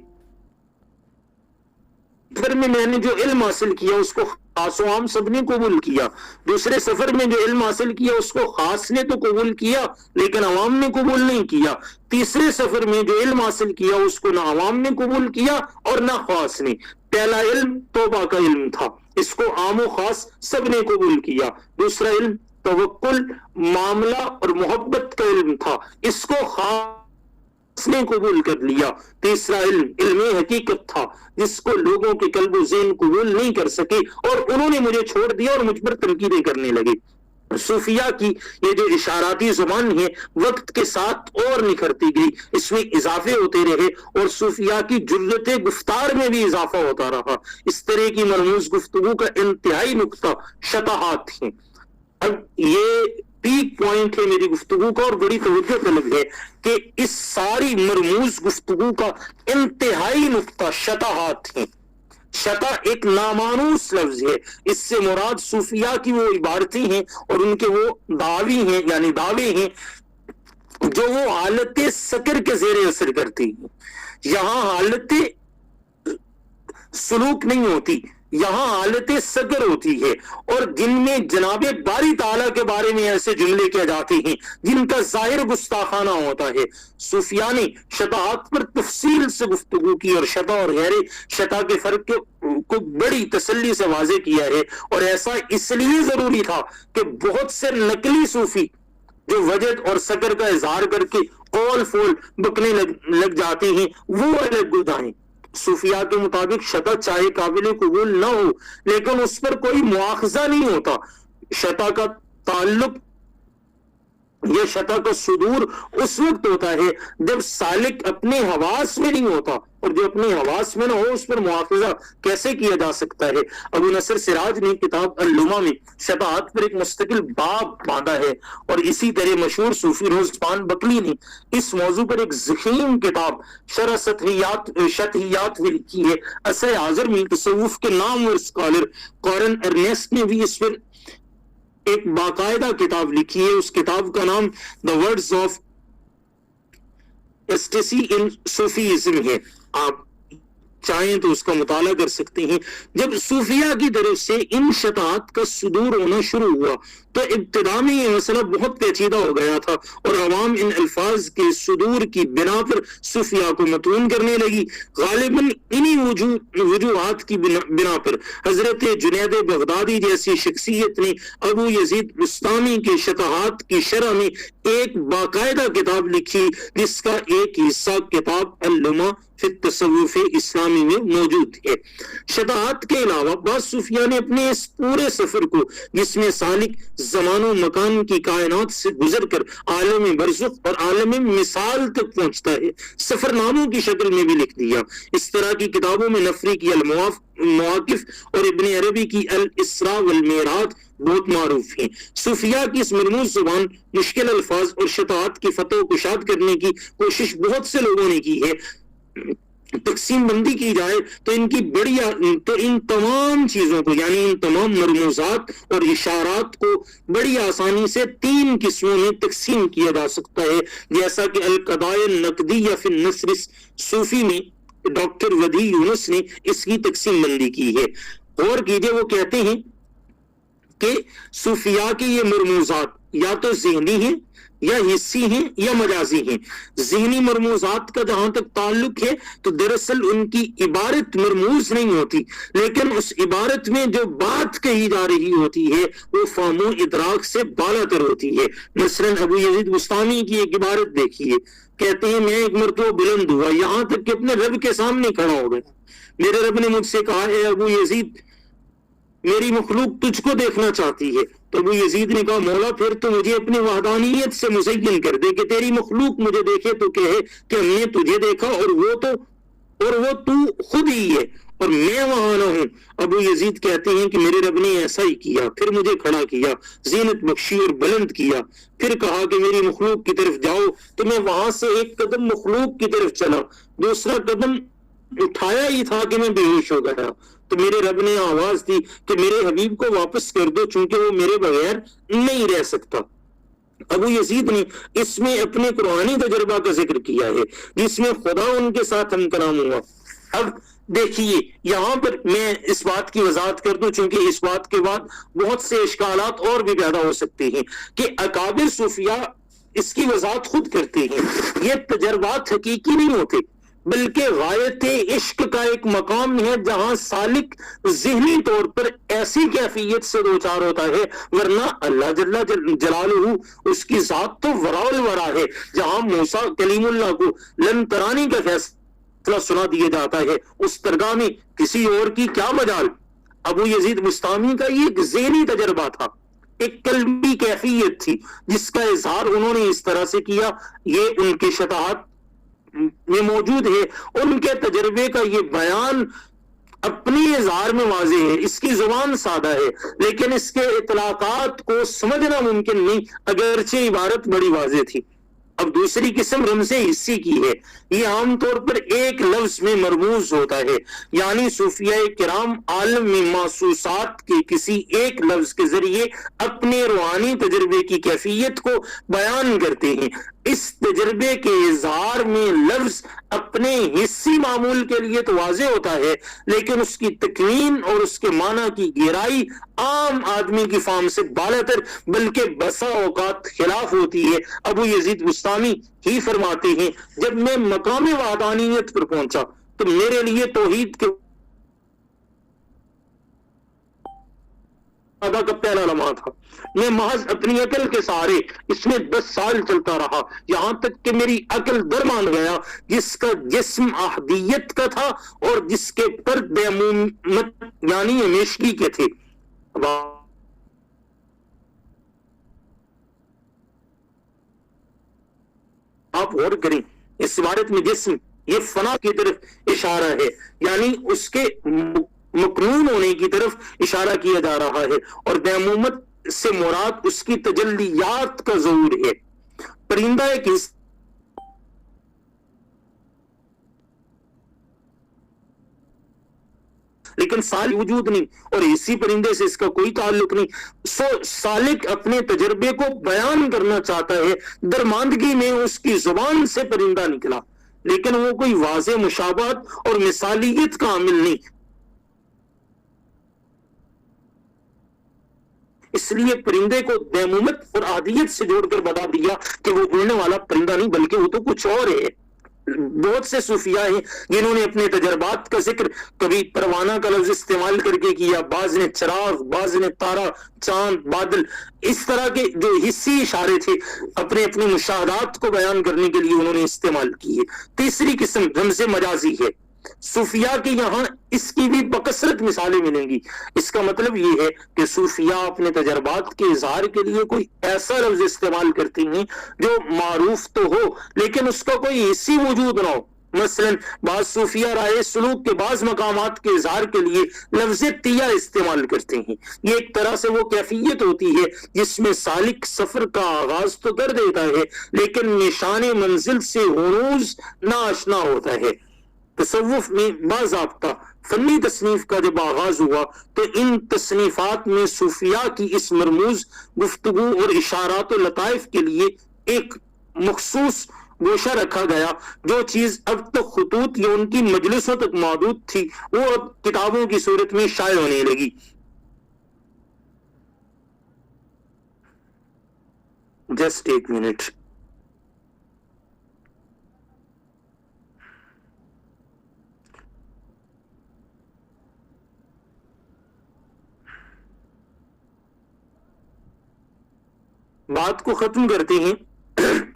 سفر میں نے جو علم حاصل کیا اس کو خاص و عام سب نے قبول کیا، دوسرے سفر میں جو علم حاصل کیا اس کو خاص نے تو قبول کیا لیکن عوام نے قبول نہیں کیا، تیسرے سفر میں جو علم حاصل کیا اس کو نہ عوام نے قبول کیا اور نہ خاص نے۔ پہلا علم توبہ کا علم تھا، اس کو عام و خاص سب نے قبول کیا۔ دوسرا علم توکل، معاملہ اور محبت کا علم تھا، اس کو خاص نے قبول کر لیا۔ تیسرا علم علم حقیقت تھا جس کو لوگوں کے قلب و ذہن قبول نہیں کر سکے اور انہوں نے مجھے چھوڑ دیا اور مجھ پر تنقیدیں کرنے لگے۔ صوفیاء کی یہ جو اشاراتی زبان ہے وقت کے ساتھ اور نکھرتی گئی، اس میں اضافے ہوتے رہے اور صوفیاء کی جرت گفتار میں بھی اضافہ ہوتا رہا۔ اس طرح کی مرموز گفتگو کا انتہائی نقطہ شطحات ہیں۔ اب یہ پیک پوائنٹ ہے میری گفتگو کا اور بڑی توجہ طلب ہے کہ اس ساری مرموز گفتگو کا انتہائی نقطہ شطحات ہیں۔ شطح ایک نامانوس لفظ ہے، اس سے مراد صوفیاء کی وہ عبارتیں ہیں اور ان کے وہ دعوی ہیں یعنی دعوے ہیں جو وہ حالت سکر کے زیر اثر کرتی ہیں۔ یہاں حالت سلوک نہیں ہوتی، یہاں حالت سکر ہوتی ہے، اور جن میں جناب باری تعالیٰ کے بارے میں ایسے جملے کہے جاتے ہیں جن کا ظاہر گستاخانہ ہوتا ہے۔ صوفیاء نے شطحات پر تفصیل سے گفتگو کی اور شطح اور غیر شطح کے فرق کو بڑی تسلی سے واضح کیا ہے، اور ایسا اس لیے ضروری تھا کہ بہت سے نقلی صوفی جو وجد اور سکر کا اظہار کر کے قول فول بکنے لگ جاتے ہیں وہ الگ گدائیں۔ صوفیاء کے مطابق شطح چاہے قابل قبول نہ ہو لیکن اس پر کوئی مواخذہ نہیں ہوتا۔ شطح کا تعلق یہ شطح کا صدور اس وقت ہوتا ہے جب سالک اپنے حواس میں نہیں ہوتا، اور جو اپنے حواس میں نہ ہو اس پر مواخذہ کیسے کیا جا سکتا ہے۔ ابو نصر سراج نے کتاب اللمہ میں شطحات پر ایک مستقل باب باندھا ہے، اور اسی طرح مشہور صوفی روزپان بکلی نے اس موضوع پر ایک ضخیم کتاب شرح شطحیات بھی لکھی ہے۔ اصل حاضر میں تصوف کے نامور اسکالر کارن ارنیسٹ نے بھی اس پر ایک باقاعدہ کتاب لکھی ہے۔ اس کتاب کا نام the words of ecstasy in Sufism ہے، آپ چاہیں تو اس کا مطالعہ کر سکتے ہیں۔ جب صوفیہ کی طرف سے ان شطاعت کا صدور ہونا شروع ہوا تو ابتدا میں یہ مسئلہ بہت پیچیدہ ہو گیا تھا اور عوام ان الفاظ کے صدور کی بنا پر صوفیہ کو متون کرنے لگی۔ غالباً انہی وجوہات کی بنا پر حضرت جنید بغدادی جیسی شخصیت نے ابو یزید بستامی کے شطاعت کی شرح میں ایک باقاعدہ کتاب لکھی جس کا ایک حصہ کتاب اللمع فی التصوف اسلامی میں موجود ہے۔ شطاعت کے علاوہ بعض صوفیہ نے اپنے اس پورے سفر کو، جس میں سالک زمان و مکان کی کائنات سے گزر کر عالم برزخ اور عالم مثال تک پہنچتا ہے، سفر ناموں کی شکل میں بھی لکھ دیا۔ اس طرح کی کتابوں میں نفری کی المواقف اور ابن عربی کی الاسراء والمعراج بہت معروف ہیں۔ صوفیہ کی اس مرموز زبان، مشکل الفاظ اور شطاعت کی فتح و کشاد کرنے کی کوشش بہت سے لوگوں نے کی ہے۔ تقسیم بندی کی جائے تو ان تمام چیزوں کو، یعنی ان تمام مرموزات اور اشارات کو بڑی آسانی سے 3 قسموں میں تقسیم کیا جا سکتا ہے، جیسا کہ القضائے النقدیہ فی النثر صوفی میں ڈاکٹر ودی یونس نے اس کی تقسیم بندی کی ہے۔ غور کیجئے، وہ کہتے ہیں کہ صوفیاء کے یہ مرموزات یا تو ذہنی ہیں یا حسی ہیں یا مجازی ہیں۔ ذہنی مرموزات کا جہاں تک تعلق ہے تو دراصل ان کی عبارت مرموز نہیں ہوتی، لیکن اس عبارت میں جو بات کہی جا رہی ہوتی ہے وہ فہم و ادراک سے بالا تر ہوتی ہے۔ مثلا ابو یزید بستامی کی ایک عبارت دیکھیے، کہتے ہیں میں ایک مرتبہ بلند ہوا یہاں تک کہ اپنے رب کے سامنے کھڑا ہو گیا۔ میرے رب نے مجھ سے کہا، اے ابو یزید، میری مخلوق تجھ کو دیکھنا چاہتی ہے۔ تو ابو یزید نے کہا، مولا پھر تو مجھے اپنی وحدانیت سے مزین کر دے کہ تیری مخلوق مجھے دیکھے تو کہے کہ ہم نے تجھے دیکھا اور وہ تو خود ہی ہے اور میں وہاں نہ ہوں۔ ابو یزید کہتے ہیں کہ میرے رب نے ایسا ہی کیا، پھر مجھے کھڑا کیا، زینت بخشی اور بلند کیا، پھر کہا کہ میری مخلوق کی طرف جاؤ، تو میں وہاں سے ایک قدم مخلوق کی طرف چلا، دوسرا قدم اٹھایا ہی تھا کہ میں بے ہوش ہو گیا، تو میرے رب نے آواز دی کہ میرے حبیب کو واپس کر دو چونکہ وہ میرے بغیر نہیں رہ سکتا۔ ابو یزید نے اس میں اپنے قرآنی تجربہ کا ذکر کیا ہے جس میں خدا ان کے ساتھ ہم کلام ہوا۔ اب دیکھیے یہاں پر میں اس بات کی وضاحت کر دوں، چونکہ اس بات کے بعد بہت سے اشکالات اور بھی پیدا ہو سکتے ہیں کہ اکابر صوفیاء اس کی وضاحت خود کرتے ہیں۔ یہ تجربات حقیقی نہیں ہوتے بلکہ غایت عشق کا ایک مقام ہے جہاں سالک ذہنی طور پر ایسی کیفیت سے دوچار ہوتا ہے، ورنہ اللہ جل جلالہ اس کی ذات تو وراء الورا ہے۔ جہاں موسیٰ کلیم اللہ کو لن ترانی کا فیصلہ سنا دیا جاتا ہے، اس درگاہ میں کسی اور کی کیا مجال۔ ابو یزید بستامی کا یہ ایک ذہنی تجربہ تھا، ایک قلبی کیفیت تھی جس کا اظہار انہوں نے اس طرح سے کیا۔ یہ ان کے شطاعت میں موجود ہے، ان کے تجربے کا یہ بیان اپنی اظہار میں واضح ہے، اس کی زبان سادہ ہے لیکن اس کے اطلاقات کو سمجھنا ممکن نہیں، اگرچہ عبارت بڑی واضح تھی۔ اب دوسری قسم رمز حسی کی ہے، یہ عام طور پر ایک لفظ میں مرموز ہوتا ہے، یعنی صوفیہ کرام عالم میں محسوسات کے کسی ایک لفظ کے ذریعے اپنے روحانی تجربے کی کیفیت کو بیان کرتے ہیں۔ اس تجربے کے اظہار میں لفظ اپنے حسی معمول کے لیے تو واضح ہوتا ہے لیکن اس کی تکوین اور اس کے معنی کی گہرائی عام آدمی کی فہم سے بالاتر بلکہ بسا اوقات خلاف ہوتی ہے۔ ابو یزید بستامی ہی فرماتے ہیں، جب میں مقام وحدانیت پر پہنچا تو میرے لیے توحید کے کا پہلا لمحہ تھا۔ میں محض اپنی عقل کے سہارے اس میں 10 سال چلتا رہا، یہاں تک کہ میری عقل در مان گیا، جس کا جسم احدیت کا تھا اور جس کے پر دیمومت یعنی ہمیشگی کے تھے۔ آپ غور کریں، اس عبارت میں جسم یہ فنا کی طرف اشارہ ہے، یعنی اس کے مقنون ہونے کی طرف اشارہ کیا جا رہا ہے، اور دیمومت سے مراد اس کی تجلیات کا ظہور ہے۔ پرندہ ایک لیکن سالک وجود نہیں، اور اسی پرندے سے اس کا کوئی تعلق نہیں۔ سالک اپنے تجربے کو بیان کرنا چاہتا ہے، درماندگی میں اس کی زبان سے پرندہ نکلا، لیکن وہ کوئی واضح مشابہت اور مثالیت کا عامل نہیں۔ اس لیے پرندے کو دیمومت اور عادیت سے جوڑ کر بتا دیا کہ وہ اڑنے والا پرندہ نہیں بلکہ وہ تو کچھ اور ہے۔ بہت سے صوفیاء ہیں جنہوں نے اپنے تجربات کا ذکر کبھی پروانہ کا لفظ استعمال کر کے کیا، بعض نے چراغ، بعض نے تارا، چاند، بادل، اس طرح کے جو حسی اشارے تھے اپنے اپنے مشاہدات کو بیان کرنے کے لیے انہوں نے استعمال کیے۔ تیسری قسم رمز مجازی ہے۔ صوفیاء کے یہاں اس کی بھی بکثرت مثالیں ملیں گی۔ اس کا مطلب یہ ہے کہ صوفیاء اپنے تجربات کے اظہار کے لیے کوئی ایسا لفظ استعمال کرتی ہیں جو معروف تو ہو لیکن اس کا کوئی حسی وجود نہ ہو۔ مثلا بعض صوفیاء رائے سلوک کے بعض مقامات کے اظہار کے لیے لفظ تیہ استعمال کرتے ہیں۔ یہ ایک طرح سے وہ کیفیت ہوتی ہے جس میں سالک سفر کا آغاز تو کر دیتا ہے لیکن نشان منزل سے ہنوز ناآشنا ہوتا ہے۔ تصوف میں باضابطہ فنی تصنیف کا جب آغاز ہوا تو ان تصنیفات میں صوفیاء کی اس مرموز گفتگو اور اشارات و لطائف کے لیے ایک مخصوص گوشہ رکھا گیا۔ جو چیز اب تک خطوط یا ان کی مجلسوں تک محدود تھی وہ اب کتابوں کی صورت میں شائع ہونے لگی۔ جسٹ ایک منٹ۔ بات کو ختم کرتے ہیں۔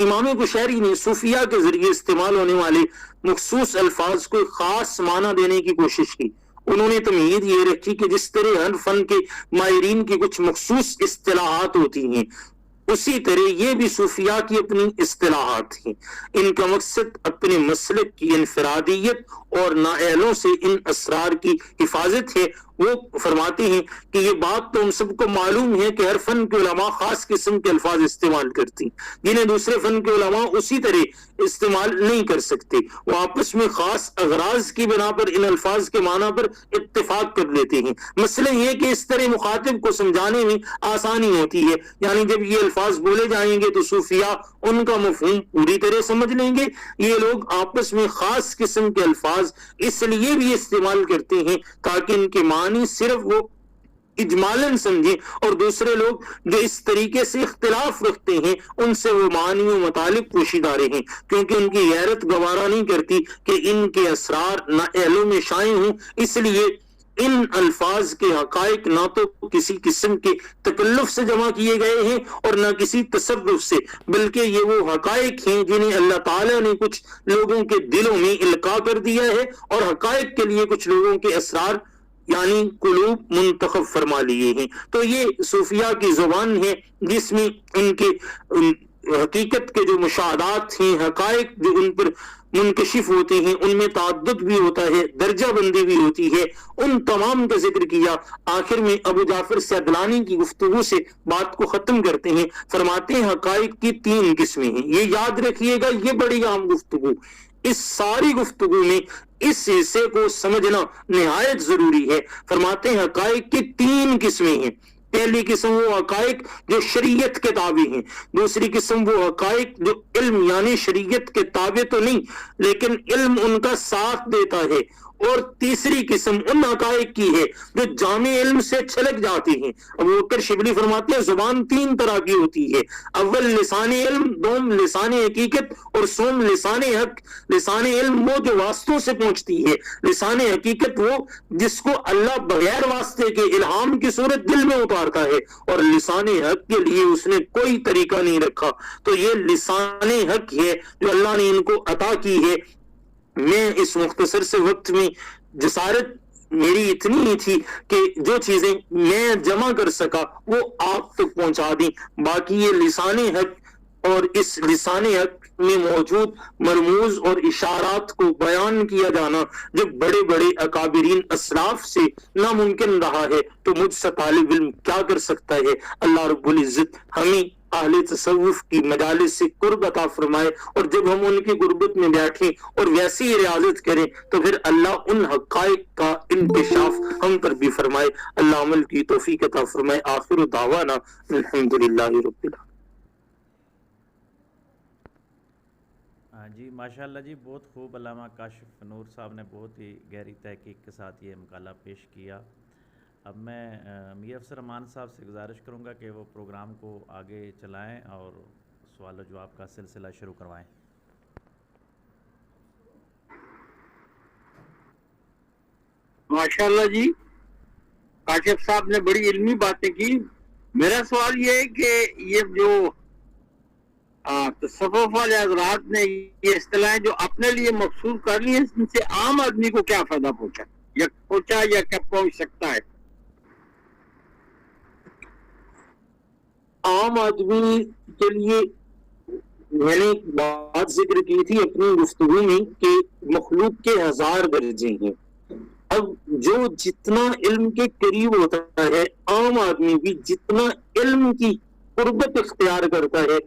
امام قشیری نے صوفیاء کے ذریعے استعمال ہونے والے مخصوص الفاظ کو خاص معنی دینے کی کوشش کی۔ انہوں نے تمہید یہ رکھی کہ جس طرح ہر فن کے ماہرین کی کچھ مخصوص اصطلاحات ہوتی ہیں اسی طرح یہ بھی صوفیاء کی اپنی اصطلاحات ہیں۔ ان کا مقصد اپنے مسلک کی انفرادیت اور نااہلوں سے ان اسرار کی حفاظت ہے۔ وہ فرماتے ہیں کہ یہ بات تو ہم سب کو معلوم ہے کہ ہر فن کے علماء خاص قسم کے الفاظ استعمال کرتے ہیں جنہیں دوسرے فن کے علماء اسی طرح استعمال نہیں کر سکتے۔ وہ آپس میں خاص اغراض کی بنا پر ان الفاظ کے معنی پر اتفاق کر لیتے ہیں۔ مسئلہ یہ کہ اس طرح مخاطب کو سمجھانے میں آسانی ہوتی ہے، یعنی جب یہ الفاظ بولے جائیں گے تو صوفیاء ان کا مفہوم پوری طرح سمجھ لیں گے۔ یہ لوگ آپس میں خاص قسم کے الفاظ اس لیے بھی استعمال کرتے ہیں تاکہ ان کے معنی صرف وہ اجمالاً سمجھیں اور دوسرے لوگ جو اس طریقے سے اختلاف رکھتے ہیں ان سے وہ معنی و مطالب پوشیدہ رہیں، کیونکہ ان کی غیرت گوارا نہیں کرتی کہ ان کے اسرار نااہلوں میں شائع ہوں۔ اس لیے ان الفاظ کے حقائق نہ تو کسی قسم کے تکلف سے جمع کیے گئے ہیں اور نہ کسی تصرف سے، بلکہ یہ وہ حقائق ہیں جنہیں اللہ تعالیٰ نے کچھ لوگوں کے دلوں میں القاء کر دیا ہے اور حقائق کے لیے کچھ لوگوں کے اسرار یعنی قلوب منتخب فرما لیے ہیں۔ تو یہ صوفیاء کی زبان ہے جس میں ان کے حقیقت کے جو مشاہدات ہیں، حقائق جو ان پر منکشف ہوتے ہیں، ان میں تعدد بھی ہوتا ہے، درجہ بندی بھی ہوتی ہے، ان تمام کا ذکر کیا۔ آخر میں ابو جعفر سعدلانی کی گفتگو سے بات کو ختم کرتے ہیں۔ فرماتے ہیں حقائق کی 3 قسمیں ہیں۔ یہ یاد رکھیے گا، یہ بڑی عام گفتگو، اس ساری گفتگو میں اس حصے کو سمجھنا نہایت ضروری ہے۔ فرماتے ہیں حقائق کی 3 قسمیں ہیں۔ پہلی قسم وہ حقائق جو شریعت کے تابع ہیں، دوسری قسم وہ حقائق جو علم یعنی شریعت کے تابع تو نہیں لیکن علم ان کا ساتھ دیتا ہے، اور تیسری قسم ان حقائق کی ہے جو جامع علم سے چھلک جاتی ہیں۔ ابو بکر شبلی فرماتے ہیں زبان 3 طرح کی ہوتی ہے، اول لسان علم، دوم لسان حقیقت، اور سوم لسان حق۔ لسان علم وہ جو واسطوں سے پہنچتی ہے، لسان حقیقت وہ جس کو اللہ بغیر واسطے کے الہام کی صورت دل میں اتارتا ہے، اور لسان حق کے لیے اس نے کوئی طریقہ نہیں رکھا۔ تو یہ لسان حق ہے جو اللہ نے ان کو عطا کی ہے۔ میں اس مختصر سے وقت میں جسارت میری اتنی ہی تھی کہ جو چیزیں میں جمع کر سکا وہ آپ تک پہنچا دیں۔ باقی یہ لسان حق اور اس لسان حق میں موجود مرموز اور اشارات کو بیان کیا جانا جب بڑے بڑے اکابرین اسلاف سے ناممکن رہا ہے تو مجھ سے طالب علم کیا کر سکتا ہے؟ اللہ رب العزت ہمیں اہل تصوف کی مجالس سے قرب عطا فرمائے، اور جب ہم ان کی غربت میں بیٹھیں اور ویسی ہی ریاضت کریں تو پھر اللہ ان حقائق کا انکشاف ہم پر بھی فرمائے۔ اللہ عمل کی توفیق عطا فرمائے۔ آخر دعوانا الحمدللہ رب العالمین۔ ہاں جی ماشاء اللہ جی، بہت خوب علامہ کاشف نور صاحب نے بہت ہی گہری تحقیق کے ساتھ یہ مقالہ پیش کیا۔ اب میں میاں افسر امان صاحب سے گزارش کروں گا کہ وہ پروگرام کو آگے چلائیں اور سوال و جواب کا سلسلہ شروع کروائیں۔ ماشاء اللہ جی، کاشف صاحب نے بڑی علمی باتیں کی۔ میرا سوال یہ ہے کہ یہ جو تصوف والے حضرات نے یہ اصطلاحیں جو اپنے لیے مخصوص کر لی ہیں، ان سے عام آدمی کو کیا فائدہ پہنچا یا کیا پہنچ سکتا ہے؟ عام آدمی کے لیے میں نے بات ذکر کی تھی اپنی گفتگو میں کہ مخلوق کے 1000 درجے ہیں۔ اب جو جتنا علم کے قریب ہوتا ہے، عام آدمی بھی جتنا علم کی قربت اختیار کرتا ہے،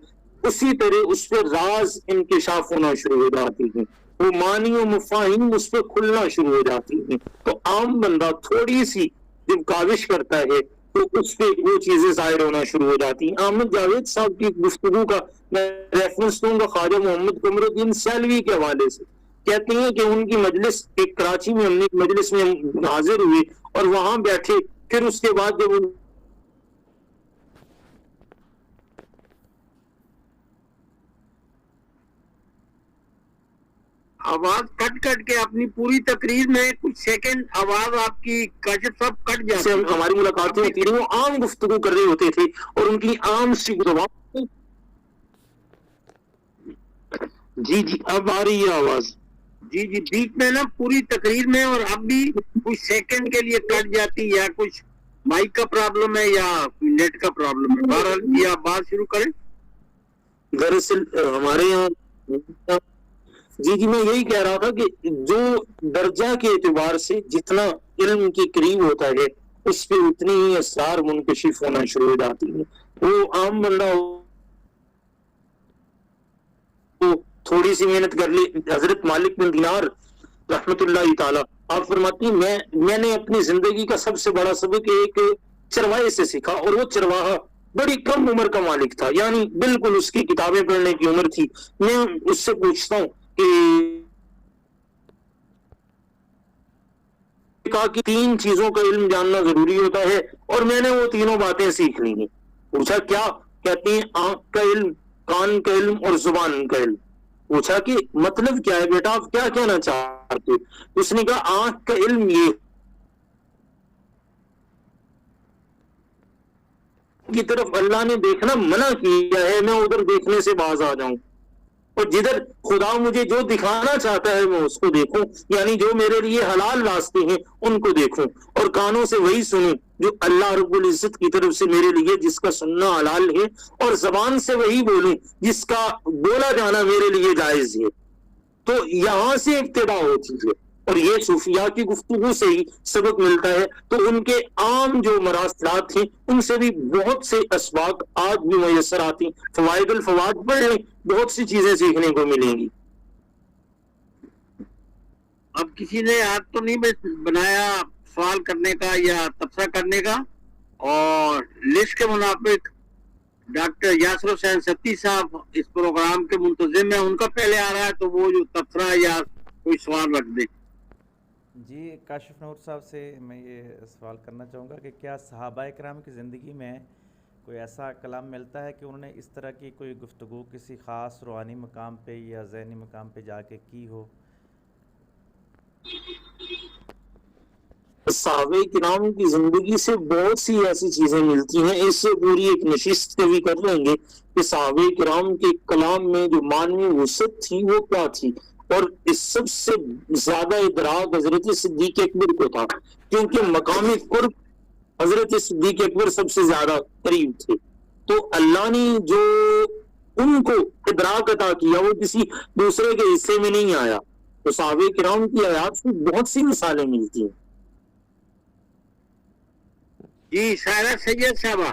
اسی طرح اس پہ راز انکشاف ہونا شروع ہو جاتی ہیں، وہ معنی و مفاہیم اس پہ کھلنا شروع ہو جاتی ہیں۔ تو عام بندہ تھوڑی سی جب کاوش کرتا ہے تو اس پہ وہ چیزیں ظاہر ہونا شروع ہو جاتی ہیں۔ احمد جاوید صاحب کی گفتگو کا میں ریفرنس دوں گا خواجہ محمد قمر الدین سیلوی کے حوالے سے۔ کہتے ہیں کہ ان کی مجلس ایک کراچی میں، ہم نے مجلس میں حاضر ہوئے اور وہاں بیٹھے، پھر اس کے بعد جب آواز کٹ کے اپنی پوری تقریر میں کچھ سیکنڈ آواز آپ کی کاشف صاحب کٹ جاتی ہے۔ ہماری ملاقاتیں ہوتی رہی، وہ عام گفتگو کر رہے ہوتے تھے اور ان کی عام سی جی اب آ رہی ہے آواز؟ جی بیچ میں نا پوری تقریر میں اور اب بھی کچھ سیکنڈ کے لیے کٹ جاتی، یا کچھ مائک کا پرابلم ہے یا نیٹ کا پرابلم ہے۔ بہرحال یہ آپ بات شروع کریں۔ دراصل ہمارے یہاں جی میں یہی کہہ رہا تھا کہ جو درجہ کے اعتبار سے جتنا علم کے قریب ہوتا ہے، اس پہ اتنی ہی اسرار منکشف ہونا شروع ہو جاتی ہیں۔ وہ عام بندہ تھوڑی سی محنت کر لی۔ حضرت مالک بن دینار رحمت اللہ تعالی آپ فرماتی ہیں میں نے اپنی زندگی کا سب سے بڑا سبق ایک چرواہے سے سیکھا، اور وہ چرواہا بڑی کم عمر کا مالک تھا، یعنی بالکل اس کی کتابیں پڑھنے کی عمر تھی۔ میں اس سے پوچھتا ہوں کہ کہا کہ 3 چیزوں کا علم جاننا ضروری ہوتا ہے، اور میں نے وہ تینوں باتیں سیکھ لی ہیں۔ پوچھا کیا؟ کہتے ہیں آنکھ کا علم، کان کا علم اور زبان کا علم۔ پوچھا کہ مطلب کیا ہے بیٹا، آپ کیا کہنا چاہتے؟ اس نے کہا آنکھ کا علم یہ کی طرف اللہ نے دیکھنا منع کیا ہے، میں ادھر دیکھنے سے باز آ جاؤں، اور جدھر خدا مجھے جو دکھانا چاہتا ہے میں اس کو دیکھوں، یعنی جو میرے لیے حلال راستے ہیں ان کو دیکھوں، اور کانوں سے وہی سنوں جو اللہ رب العزت کی طرف سے میرے لیے جس کا سننا حلال ہے، اور زبان سے وہی بولوں جس کا بولا جانا میرے لیے جائز ہے۔ تو یہاں سے ابتدا ہوتی ہے، اور یہ صوفیاء کی گفتگو سے ہی سبق ملتا ہے۔ تو ان کے عام جو مراسلات ہیں ان سے بھی بہت سے اسباق آج بھی میسر آتی، فوائد الفوائد پڑھ لیں، بہت سی چیزیں سیکھنے کو ملیں گی۔ اب کسی نے ہاتھ تو نہیں بنایا سوال کرنے کا یا تبصرہ کرنے کا، اور لسٹ کے منافق ڈاکٹر یاسر حسین ستی صاحب اس پروگرام کے منتظم ہیں، ان کا پہلے آ رہا ہے، تو وہ جو تبصرہ یا کوئی سوال رکھ دیں۔ جی کاشف نور صاحب سے میں یہ سوال کرنا چاہوں گا کہ کیا صحابہ کرام کی زندگی میں کوئی ایسا کلام ملتا ہے کہ انہوں نے اس طرح کی کوئی گفتگو کسی خاص روحانی مقام پہ یا ذہنی مقام پہ جا کے کی ہو؟ صحابہ کرام کی زندگی سے بہت سی ایسی چیزیں ملتی ہیں، اس سے پوری ایک نشست کبھی کر لیں گے کہ صحابہ کرام کے کلام میں جو معنوی وسعت تھی وہ کیا تھی، اور اس سب سے زیادہ ادراک حضرت صدیق اکبر کو تھا، کیونکہ مقام قرب حضرت صدیق اکبر سب سے زیادہ قریب تھے۔ تو اللہ نے جو ان کو ادراک عطا کیا وہ کسی دوسرے کے حصے میں نہیں آیا۔ تو صحابہ کرام کی حیات سے بہت سی مثالیں ملتی ہیں۔ جی سائرہ سید صاحبہ۔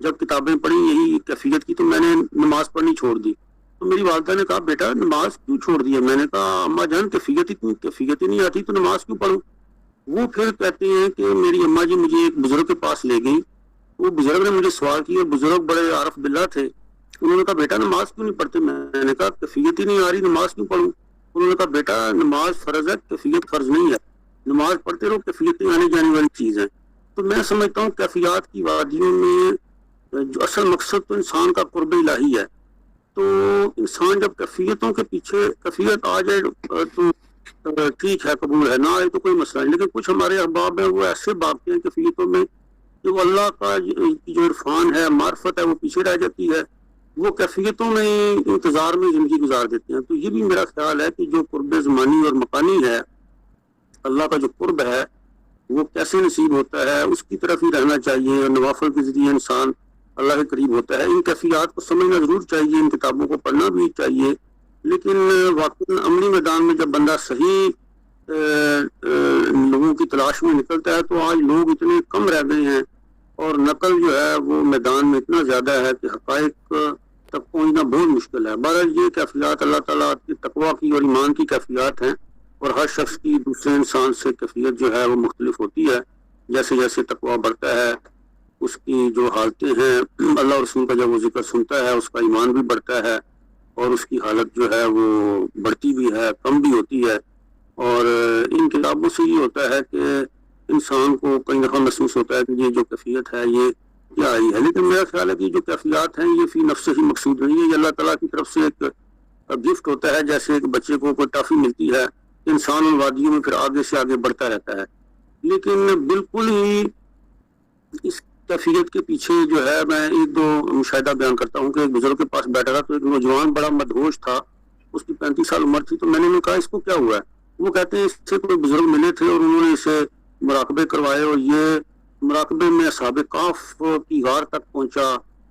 جب کتابیں پڑھی یہی کیفیت کی تو میں نے نماز پڑھنی چھوڑ دی. تو میری والدہ نے کہا بیٹا نماز کیوں چھوڑ دی ہے؟ میں نے کہا اماں جان کیفیت ہی نہیں آتی تو نماز کیوں پڑھوں؟ وہ پھر کہتے ہیں کہ میری اماں جی مجھے ایک بزرگ کے پاس لے گئی. وہ بزرگ نے مجھے سوال کیا, بزرگ بڑے عارف باللہ تھے. انہوں نے کہا بیٹا نماز کیوں نہیں پڑھتے؟ میں نے کہا کیفیت ہی نہیں آ رہی, نماز کیوں پڑھوں؟ انہوں نے کہا بیٹا نماز فرض ہے, کیفیت فرض نہیں ہے. نماز پڑھتے رہو, کیفیتیں آنے جانے والی چیز ہے. تو میں سمجھتا ہوں کیفیات کی وادیوں میں جو اصل مقصد تو انسان کا قرب الہی ہے. تو انسان جب کیفیتوں کے پیچھے کیفیت آ جائے تو ٹھیک ہے, قبول ہے, نہ آئے تو کوئی مسئلہ نہیں. لیکن کچھ ہمارے احباب ہیں وہ ایسے بھاگتے ہیں کیفیتوں میں کہ وہ اللہ کا جو عرفان ہے, معرفت ہے, وہ پیچھے رہ جاتی ہے. وہ کیفیتوں میں انتظار میں زندگی گزار دیتے ہیں. تو یہ بھی میرا خیال ہے کہ جو قرب زمانی اور مکانی ہے, اللہ کا جو قرب ہے وہ کیسے نصیب ہوتا ہے, اس کی طرف ہی رہنا چاہیے. نوافل کے ذریعے انسان اللہ کے قریب ہوتا ہے. ان کیفیات کو سمجھنا ضرور چاہیے, ان کتابوں کو پڑھنا بھی چاہیے. لیکن واقعی عملی میدان میں جب بندہ صحیح لوگوں کی تلاش میں نکلتا ہے تو آج لوگ اتنے کم رہ گئے ہیں اور نقل جو ہے وہ میدان میں اتنا زیادہ ہے کہ حقائق تک پہنچنا بہت مشکل ہے. بہرحال یہ کیفیات اللہ تعالیٰ کی تقویٰ کی اور ایمان کی کیفیات ہیں, اور ہر شخص کی دوسرے انسان سے کیفیت جو ہے وہ مختلف ہوتی ہے. جیسے جیسے تقویٰ بڑھتا ہے اس کی جو حالتیں ہیں, اللہ اور رسول کا جب وہ ذکر سنتا ہے اس کا ایمان بھی بڑھتا ہے اور اس کی حالت جو ہے وہ بڑھتی بھی ہے, کم بھی ہوتی ہے. اور ان کتابوں سے یہ ہوتا ہے کہ انسان کو کئی دفعہ محسوس ہوتا ہے کہ یہ جو کیفیت ہے یہ کیا آئی ہے. لیکن میرا خیال ہے کہ جو کیفیات ہیں یہ فی نفس ہی مقصود نہیں ہے, یہ اللہ تعالیٰ کی طرف سے ایک گفٹ ہوتا ہے. جیسے ایک بچے کو کوئی ٹافی ملتی ہے, انسان ان وادیوں میں پھر آگے سے آگے بڑھتا رہتا ہے. لیکن بالکل ہی اس کیفیت کے پیچھے جو ہے میں ایک دو مشاہدہ بیان کرتا ہوں کہ ایک بزرگ کے پاس بیٹھا تھا تو ایک نوجوان بڑا مدہوش تھا, اس کی 35 سال عمر تھی. تو میں نے کہا اس کو کیا ہوا ہے؟ وہ کہتے ہیں اس سے کوئی بزرگ ملے تھے اور انہوں نے اسے مراقبے کروائے اور یہ مراقبے میں اصحاب کہف کی غار تک پہنچا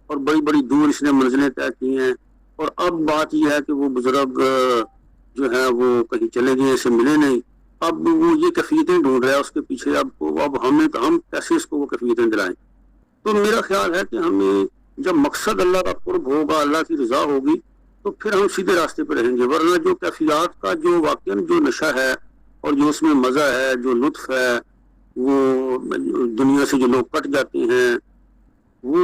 اور بڑی بڑی دور اس نے منزلیں طے کی ہیں. اور اب بات یہ ہے کہ وہ بزرگ جو ہے وہ کہیں چلے گئے, اسے ملے نہیں. اب وہ یہ کیفیتیں ڈھونڈ رہا ہے اس کے پیچھے. اب ہم کیسے اس کو وہ کیفیتیں دلائیں؟ تو میرا خیال ہے کہ ہمیں جب مقصد اللہ کا قرب ہوگا, اللہ کی رضا ہوگی, تو پھر ہم سیدھے راستے پہ رہیں گے. ورنہ جو کیفیات کا جو واقعاً جو نشہ ہے اور جو اس میں مزہ ہے, جو لطف ہے, وہ دنیا سے جو لوگ کٹ جاتے ہیں وہ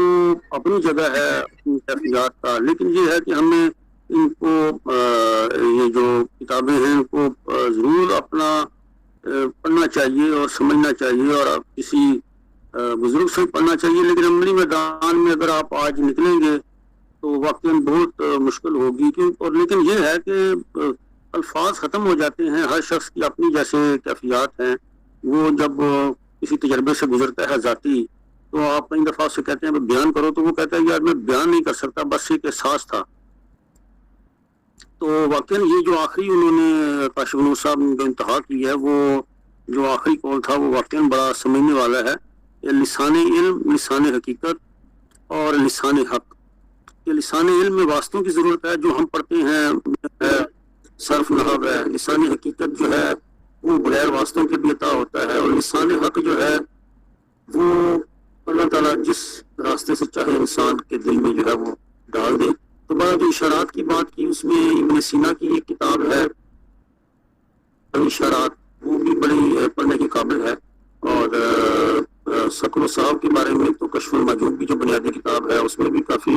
اپنی جگہ ہے کیفیات کا. لیکن یہ ہے کہ ہمیں ان کو یہ جو کتابیں ہیں ان کو ضرور اپنا پڑھنا چاہیے اور سمجھنا چاہیے اور کسی بزرگ سے پڑھنا چاہیے. لیکن عملی میدان میں اگر آپ آج نکلیں گے تو واقعاً بہت مشکل ہوگی. اور لیکن یہ ہے کہ الفاظ ختم ہو جاتے ہیں, ہر شخص کی اپنی جیسے کیفیات ہیں. وہ جب کسی تجربے سے گزرتا ہے ذاتی تو آپ کئی دفعہ سے کہتے ہیں بیان کرو تو وہ کہتا ہے یار میں بیان نہیں کر سکتا, بس ایک احساس تھا. تو واقعاً یہ جو آخری انہوں نے کاشف نور صاحب نے جو انتہا کی ہے وہ جو آخری قول تھا وہ واقعاً بڑا سمجھنے والا ہے. لسان علم, لسان حقیقت اور لسان حق. یہ لسان علم میں واسطوں کی ضرورت ہے جو ہم پڑھتے ہیں, صرف نحو ہے. لسان حقیقت جو ہے وہ بغیر واسطوں کے بھی عطا ہوتا ہے. اور لسان حق جو ہے وہ اللہ تعالیٰ جس راستے سے چاہے انسان کے دل میں جو ہے وہ ڈال دے. تو بڑا جو اشارات کی بات کی اس میں ابن سینا کی ایک کتاب ہے اشارات, وہ بھی بڑی پڑھنے کے قابل ہے. اور سکر صاحب کے بارے میں تو کشف المحجوب کی جو بنیادی کتاب ہے اس میں بھی کافی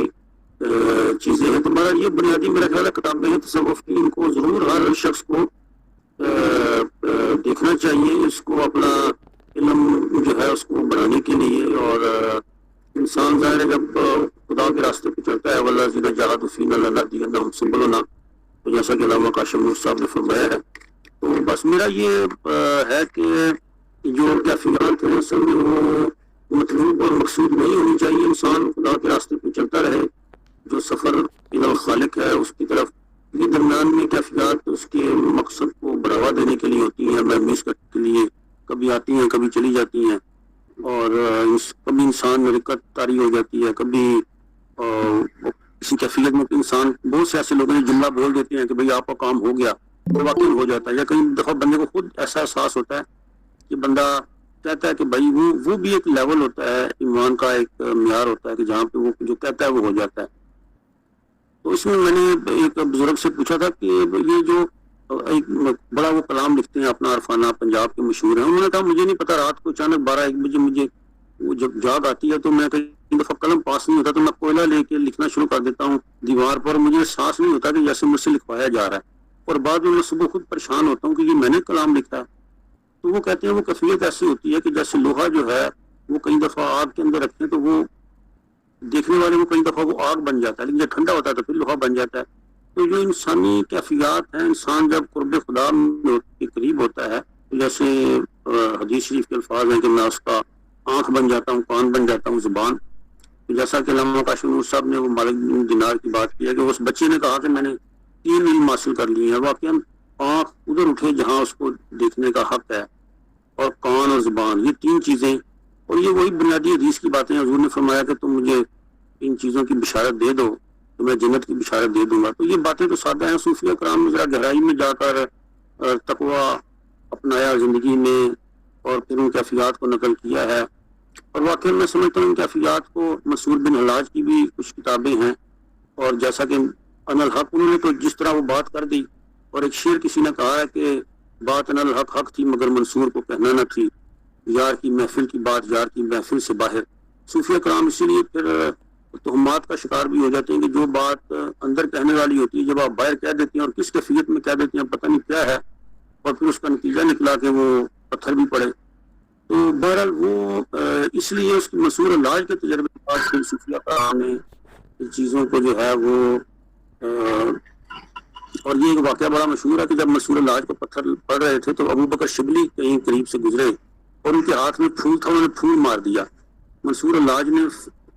چیزیں ہیں. تو بڑا یہ بنیادی میرا خیال ہے کتابیں ہیں تصوف کی, ان کو ضرور ہر شخص کو دیکھنا چاہیے, اس کو اپنا علم جو ہے اس کو بڑھانے کے لیے. اور انسان ظاہر ہے جب خدا کے راستے پہ چلتا ہے والذین جاہدوا فینا لنہدینہم سبلنا, تو جیسا کہ علامہ کاشف نور صاحب نے فرمایا ہے. تو بس میرا یہ ہے کہ جو کیفیات ہیں اصل میں وہ مطلوب اور مقصود نہیں ہونی چاہیے. انسان خدا کے راستے پہ چلتا رہے, جو سفر الى الخالق ہے اس کی طرف. یہ درمیان میں کیفیات اس کے مقصد کو بڑھاوا دینے کے لیے ہوتی ہیں, محمیز کرنے کے لیے, کبھی آتی ہیں کبھی چلی جاتی ہیں. اور کبھی انسان میں رکت طاری ہو جاتی ہے, کبھی کسی کیفیت میں انسان, بہت سے ایسے لوگ ہیں جملہ بول دیتے ہیں کہ بھئی آپ کا کام ہو گیا, تو واقعی ہو جاتا ہے. یا کئی دفعہ بندے کو خود ایسا احساس ہوتا ہے کہ بندہ کہتا ہے کہ بھائی وہ بھی ایک لیول ہوتا ہے، ایمان کا ایک معیار ہوتا ہے کہ جہاں پہ وہ جو کہتا ہے وہ ہو جاتا ہے. تو اس میں نے ایک بزرگ سے پوچھا تھا کہ یہ جو ایک بڑا وہ کلام لکھتے ہیں اپنا عرفانہ، پنجاب کے مشہور ہیں، انہوں نے کہا مجھے نہیں پتا، رات کو اچانک 12-1 بجے مجھے وہ جب جاگ آتی ہے تو میں کئی دفعہ قلم پاس نہیں ہوتا تو میں کوئلہ لے کے لکھنا شروع کر دیتا ہوں دیوار پر، مجھے احساس نہیں ہوتا کہ جیسے مجھ سے لکھوایا جا رہا ہے، اور بعد میں صبح خود پریشان ہوتا ہوں کہ یہ میں نے کلام لکھا ہے. تو وہ کہتے ہیں وہ کیفیت ایسی ہوتی ہے کہ جیسے لوہا جو ہے وہ کئی دفعہ آگ کے اندر رکھتے ہیں تو وہ دیکھنے والے کو کئی دفعہ وہ آگ بن جاتا ہے، لیکن جب ٹھنڈا ہوتا ہے تو پھر لوہا بن جاتا ہے. تو جو انسانی کیفیات ہیں، انسان جب قرب خدا کے قریب ہوتا ہے، جیسے حدیث شریف کے الفاظ ہیں کہ میں اس کا آنکھ بن جاتا ہوں، کان بن جاتا ہوں، زبان. جیسا کہ علامہ کاشف نور صاحب نے وہ مالک بن دینار کی بات کی ہے کہ اس بچے نے کہا کہ میں نے 3 علم حاصل کر لیے ہیں. واقعی آنکھ ادھر اٹھے جہاں اس کو دیکھنے کا حق ہے، اور کان اور زبان، یہ 3 چیزیں. اور یہ وہی بنیادی حدیث کی باتیں. حضور نے فرمایا کہ تم مجھے ان چیزوں کی بشارت دے دو تو میں جنت کی بشارت دے دوں گا. تو یہ باتیں تو سادہ ہیں. صوفیہ کرام نے ذرا گہرائی میں جا کر تقویٰ اپنایا زندگی میں، اور پھر ان کیفیات کو نقل کیا ہے. اور واقعی میں سمجھتا ہوں ان کیفیات کو منصور بن حلاج کی بھی کچھ کتابیں ہیں. اور جیسا کہ ان الحق، انہوں نے تو جس طرح وہ بات کر دی، اور ایک شعر کسی نے کہا ہے کہ بات ان الحق حق تھی مگر منصور کو کہنا نہ تھی، یار کی محفل کی بات یار کی محفل سے باہر. صوفیہ کرام اسی لیے پھر تہمات کا شکار بھی ہو جاتے ہیں کہ جو بات اندر کہنے والی ہوتی ہے جب آپ باہر کہہ دیتے ہیں اور کس کیفیت میں کہہ دیتے ہیں پتہ نہیں کیا ہے، اور پھر اس کا نتیجہ نکلا کہ وہ پتھر بھی پڑے. تو بہرحال وہ اس لیے اس کی منصور علاج کے تجربے کے بعد پھر صوفیہ کرام نے ان چیزوں کو جو ہے وہ اور یہ ایک واقعہ بڑا مشہور ہے کہ جب منصور علاج کو پتھر پڑ رہے تھے تو ابو بکر شبلی کہیں قریب سے گزرے اور ان کے ہاتھ میں پھول تھا، انہوں نے پھول مار دیا. منصور علاج نے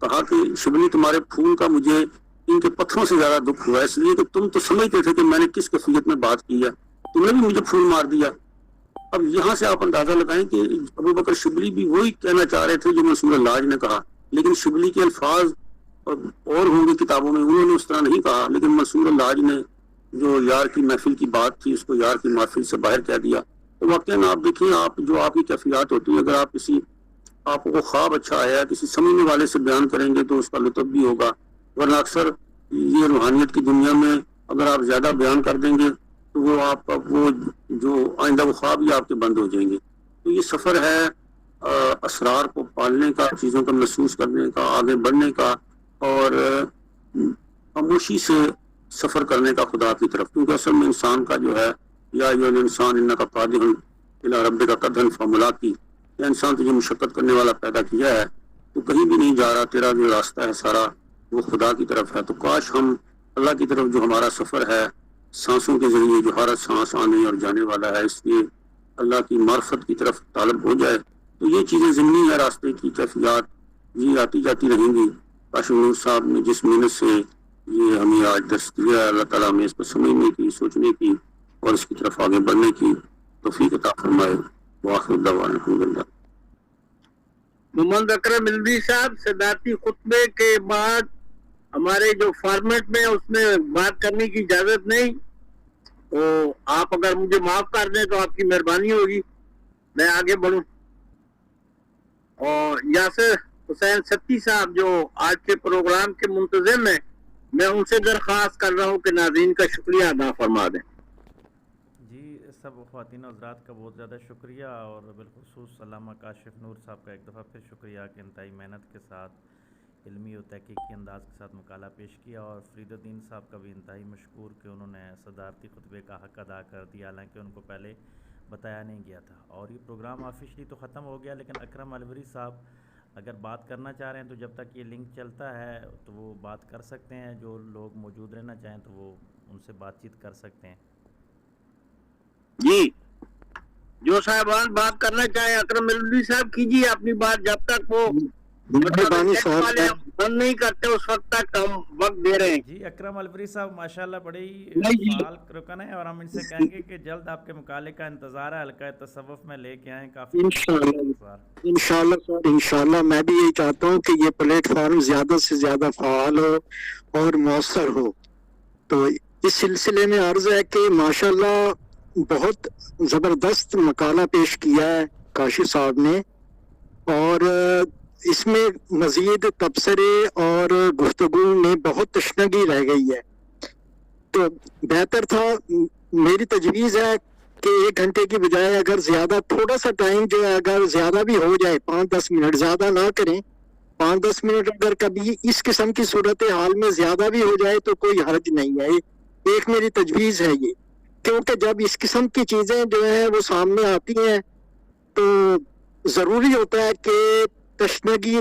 کہا کہ شبلی تمہارے پھول کا مجھے ان کے پتھروں سے زیادہ دکھ ہوا، اس لیے کہ تم تو سمجھتے تھے کہ میں نے کس کیفیت میں بات کی ہے، تم نے بھی مجھے پھول مار دیا. اب یہاں سے آپ اندازہ لگائیں کہ ابو بکر شبلی بھی وہی کہنا چاہ رہے تھے جو منصور علاج نے کہا، لیکن شبلی کے الفاظ اور ہوں گے کتابوں میں، انہوں نے اس طرح نہیں کہا، لیکن منصور علاج نے جو یار کی محفل کی بات تھی اس کو یار کی محفل سے باہر کہہ دیا. تو واقعی آپ دیکھیں، آپ جو آپ کی کیفیات ہوتی ہیں، اگر آپ آپ کو خواب اچھا آیا کسی سمجھنے والے سے بیان کریں گے تو اس کا لطف بھی ہوگا، ورنہ اکثر یہ روحانیت کی دنیا میں اگر آپ زیادہ بیان کر دیں گے تو وہ آپ کا وہ جو آئندہ وہ خواب ہی آپ کے بند ہو جائیں گے. تو یہ سفر ہے اسرار کو پالنے کا، چیزوں کو محسوس کرنے کا، آگے بڑھنے کا، اور خاموشی سے سفر کرنے کا خدا کی طرف. کیونکہ اصل میں انسان کا جو ہے یا انسان انکا قادر الی ربک قدرا فملاقی، یا انسان تجھے مشقت کرنے والا پیدا کیا ہے، تو کہیں بھی نہیں جا رہا، تیرا جو راستہ ہے سارا وہ خدا کی طرف ہے. تو کاش ہم اللہ کی طرف جو ہمارا سفر ہے سانسوں کے ذریعے جو ہر سانس آنے اور جانے والا ہے، اس لیے اللہ کی معرفت کی طرف طالب ہو جائے. تو یہ چیزیں ضمنی ہے، راستے کی کیفیات یہ آتی جاتی رہیں گی. کاشف نور صاحب نے جس محنت سے یہ ہمیں آج درس دیا، اللہ تعالیٰ ہمیں اس پر سمجھنے کی، سوچنے کی اور اس کی طرف آگے بڑھنے کی توفیق عطا فرمائے. وآخر دعوانا الحمدللہ. محمد اکرم الوی صاحب، صدارتی خطبے کے بعد ہمارے جو فارمیٹ میں اس میں بات کرنے کی اجازت نہیں، تو آپ اگر مجھے معاف کر دیں تو آپ کی مہربانی ہوگی، میں آگے بڑھوں. اور یاسر حسین ستی صاحب جو آج کے پروگرام کے منتظم ہیں، میں ان سے درخواست کر رہا ہوں کہ ناظرین کا شکریہ ادا فرما دیں. جی سب خواتین حضرات کا بہت زیادہ شکریہ، اور بالخصوص علامہ کاشف نور صاحب کا ایک دفعہ پھر شکریہ کہ انتہائی محنت کے ساتھ، علمی و تحقیقی انداز کے ساتھ مقالہ پیش کیا. اور فرید الدین صاحب کا بھی انتہائی مشکور کہ انہوں نے صدارتی خطبے کا حق ادا کر دیا، حالانکہ ان کو پہلے بتایا نہیں گیا تھا. اور یہ پروگرام آفیشلی تو ختم ہو گیا، لیکن اکرم الوری صاحب اگر بات کرنا چاہ رہے ہیں تو جب تک یہ لنک چلتا ہے تو وہ بات کر سکتے ہیں. جو لوگ موجود رہنا چاہیں تو وہ ان سے بات چیت کر سکتے ہیں. جی، جو صاحبان بات کرنا چاہیں اکرم الوی صاحب کیجیے اپنی بات، جب تک وہ بند نہیں کرتے اس وقت تک ہم وقت دے رہے ہیں. جی اکرم الوری صاحب ماشاءاللہ بڑے ہی فعال رکن ہیں، اور ہم ان سے کہیں گے کہ جلد آپ کے مقالے کا انتظار ہے، حلقہ تصوف میں لے کے آئیں. کافی انشاءاللہ میں بھی یہی چاہتا ہوں کہ یہ پلیٹ فارم زیادہ سے زیادہ فعال ہو اور مؤثر ہو. تو اس سلسلے میں عرض ہے کہ ماشاءاللہ بہت زبردست مقالہ پیش کیا ہے کاشف صاحب نے، اور اس میں مزید تبصرے اور گفتگو میں بہت تشنگی رہ گئی ہے، تو بہتر تھا، میری تجویز ہے کہ 1 گھنٹے کی بجائے اگر زیادہ تھوڑا سا ٹائم جو ہے اگر زیادہ بھی ہو جائے، 5-10 منٹ، زیادہ نہ کریں، 5-10 منٹ اگر کبھی اس قسم کی صورت حال میں زیادہ بھی ہو جائے تو کوئی حرج نہیں ہے، ایک میری تجویز ہے یہ، کیونکہ جب اس قسم کی چیزیں جو ہیں وہ سامنے آتی ہیں تو ضروری ہوتا ہے کہ تشنگی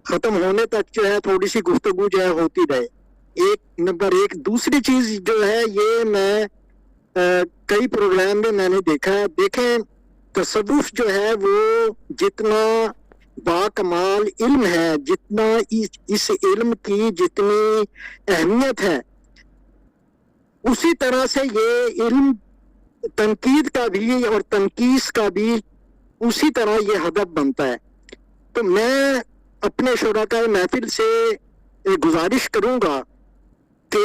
ختم ہونے تک جو ہے تھوڑی سی گفتگو جو ہے ہوتی رہے، نمبر 1۔ دوسری چیز جو ہے یہ میں کئی پروگرام میں نے دیکھا ہے، دیکھیں تصوف جو ہے وہ جتنا با کمال علم ہے، جتنا اس علم کی جتنی اہمیت ہے، اسی طرح سے یہ علم تنقید کا بھی اور تنقیص کا بھی اسی طرح یہ ہدف بنتا ہے۔ تو میں اپنے شرکائے محفل سے گزارش کروں گا کہ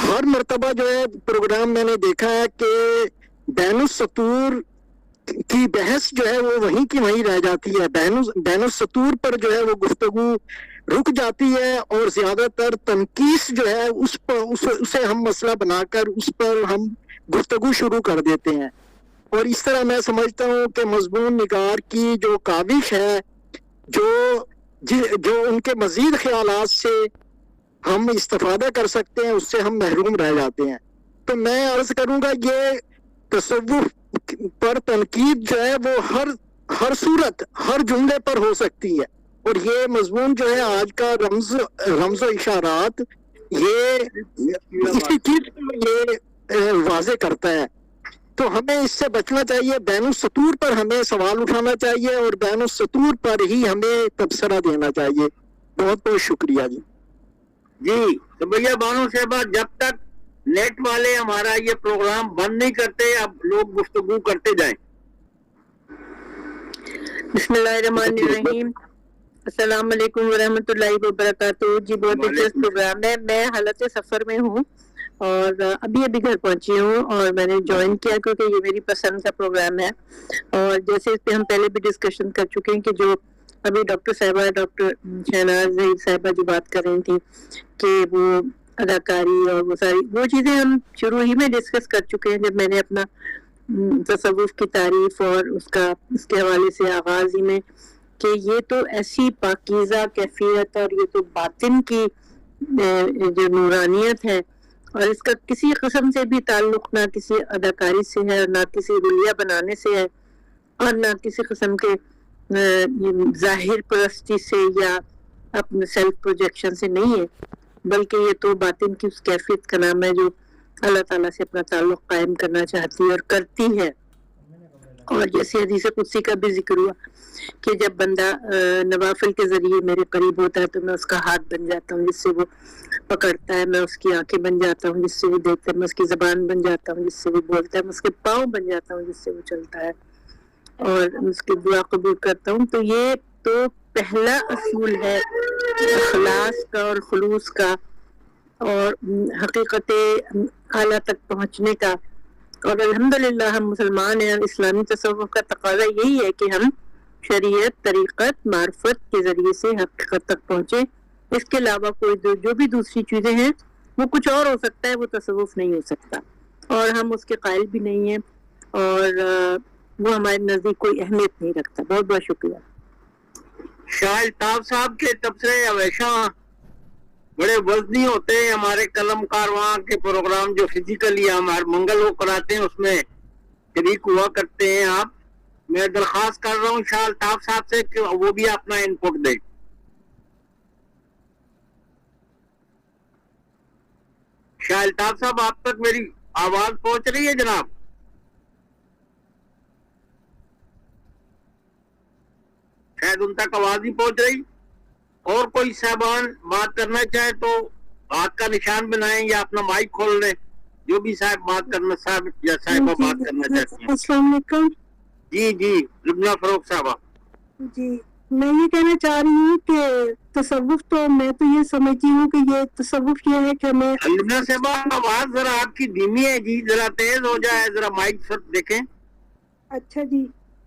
ہر مرتبہ جو ہے پروگرام میں نے دیکھا ہے کہ بین السطور کی بحث جو ہے وہ وہیں کی وہیں رہ جاتی ہے، بین السطور پر جو ہے وہ گفتگو رک جاتی ہے، اور زیادہ تر تنقیص جو ہے اسے ہم مسئلہ بنا کر اس پر ہم گفتگو شروع کر دیتے ہیں، اور اس طرح میں سمجھتا ہوں کہ مضمون نگار کی جو کاوش ہے، جو ان کے مزید خیالات سے ہم استفادہ کر سکتے ہیں، اس سے ہم محروم رہ جاتے ہیں۔ تو میں عرض کروں گا یہ تصوف پر تنقید جو ہے وہ ہر صورت، ہر جملے پر ہو سکتی ہے، اور یہ مضمون جو ہے آج کا رمز و اشارات یہ اسی چیز کو یہ واضح کرتا ہے۔ تو ہمیں اس سے بچنا چاہیے، بین السطور پر ہمیں سوال اٹھانا چاہیے اور بین السطور پر ہی ہمیں تبصرہ دینا چاہیے۔ بہت بہت شکریہ جی۔ جی تو بھیا بانو صاحبہ، جب تک نیٹ والے ہمارا یہ پروگرام بند نہیں کرتے اب لوگ گفتگو کرتے جائیں۔ بسم اللہ الرحمن الرحیم، السلام علیکم ورحمۃ اللہ وبرکاتہ۔ جی بہت دلچسپ پروگرام ہے، میں حالت سفر میں ہوں اور ابھی گھر پہنچی ہوں، اور میں نے جوائن کیا کیونکہ یہ میری پسند کا پروگرام ہے، اور جیسے اس پہ ہم پہلے بھی ڈسکشن کر چکے ہیں کہ جو ابھی ڈاکٹر شہناز ظہیر صاحبہ جو بات کر رہی تھی کہ وہ اداکاری اور وہ ساری وہ چیزیں ہم شروع ہی میں ڈسکس کر چکے ہیں، جب میں نے اپنا تصوف کی تعریف اور اس کے حوالے سے آغاز ہی میں، کہ یہ تو ایسی پاکیزہ کیفیت اور یہ تو باطن کی جو نورانیت ہے، اور اس کا کسی قسم سے بھی تعلق نہ کسی اداکاری سے ہے، نہ کسی رلیہ بنانے سے ہے، اور نہ کسی قسم کے ظاہر پرستی سے یا اپنے سیلف پروجیکشن سے نہیں ہے، بلکہ یہ تو باطن کی اس کیفیت کا نام ہے جو اللہ تعالیٰ سے اپنا تعلق قائم کرنا چاہتی ہے اور کرتی ہے۔ اور جیسے حدیث قدسی کا بھی ذکر ہوا کہ جب بندہ نوافل کے ذریعے میرے قریب ہوتا ہے تو میں اس کا ہاتھ بن جاتا ہوں جس سے وہ پکڑتا ہے، میں اس کی آنکھیں بن جاتا ہوں جس سے وہ دیکھتا ہے، میں اس کی زبان بن جاتا ہوں جس سے وہ بولتا ہے، میں اس کے پاؤں بن جاتا ہوں جس سے وہ چلتا ہے، اور اس کی دعا قبول کرتا ہوں۔ تو یہ تو پہلا اصول ہے اخلاص کا اور خلوص کا اور حقیقت اعلیٰ تک پہنچنے کا، اور الحمدللہ ہم مسلمان ہیں، اور اسلامی تصوف کا تقاضا یہی ہے کہ ہم شریعت، طریقت، معرفت کے ذریعے سے حقیقت تک پہنچے۔ اس کے علاوہ کوئی جو بھی دوسری چیزیں ہیں وہ کچھ اور ہو سکتا ہے، وہ تصوف نہیں ہو سکتا، اور ہم اس کے قائل بھی نہیں ہیں، اور وہ ہمارے نزدیک کوئی اہمیت نہیں رکھتا۔ بہت بہت شکریہ۔ شاہ الطاف صاحب کے تبصرے ہمیشہ بڑے وزنی ہوتے ہیں، ہمارے قلم کارواں کے پروگرام جو فزیکلی ہم ہر منگل کو کراتے ہیں اس میں شریک ہوا کرتے ہیں آپ۔ میں درخواست کر رہا ہوں شاہ الطاف صاحب سے کہ وہ بھی اپنا انپٹ دیں۔ شاہ الطاف صاحب آپ تک میری آواز پہنچ رہی ہے جناب؟ شاید ان تک آواز نہیں پہنچ رہی۔ اور کوئی صاحبان بات کرنا چاہے تو ہاتھ کا نشان بنائیں یا اپنا مائک کھول لیں، جو بھی صاحب بات کرنا، صاحب یا صاحبہ بات کرنا چاہتے ہیں۔ السلام علیکم۔ جی لبنہ فروخ صاحبہ۔ جی میں یہ کہنا چاہ رہی ہوں کہ تصوف تو میں تو یہ سمجھتی ہوں کہ یہ تصوف یہ ہے کہ ہمیں لبنہ صاحبہ آواز ذرا آپ کی دھیمی ہے جی، ذرا تیز ہو جائے، ذرا مائک سے دیکھیں۔ اچھا جی،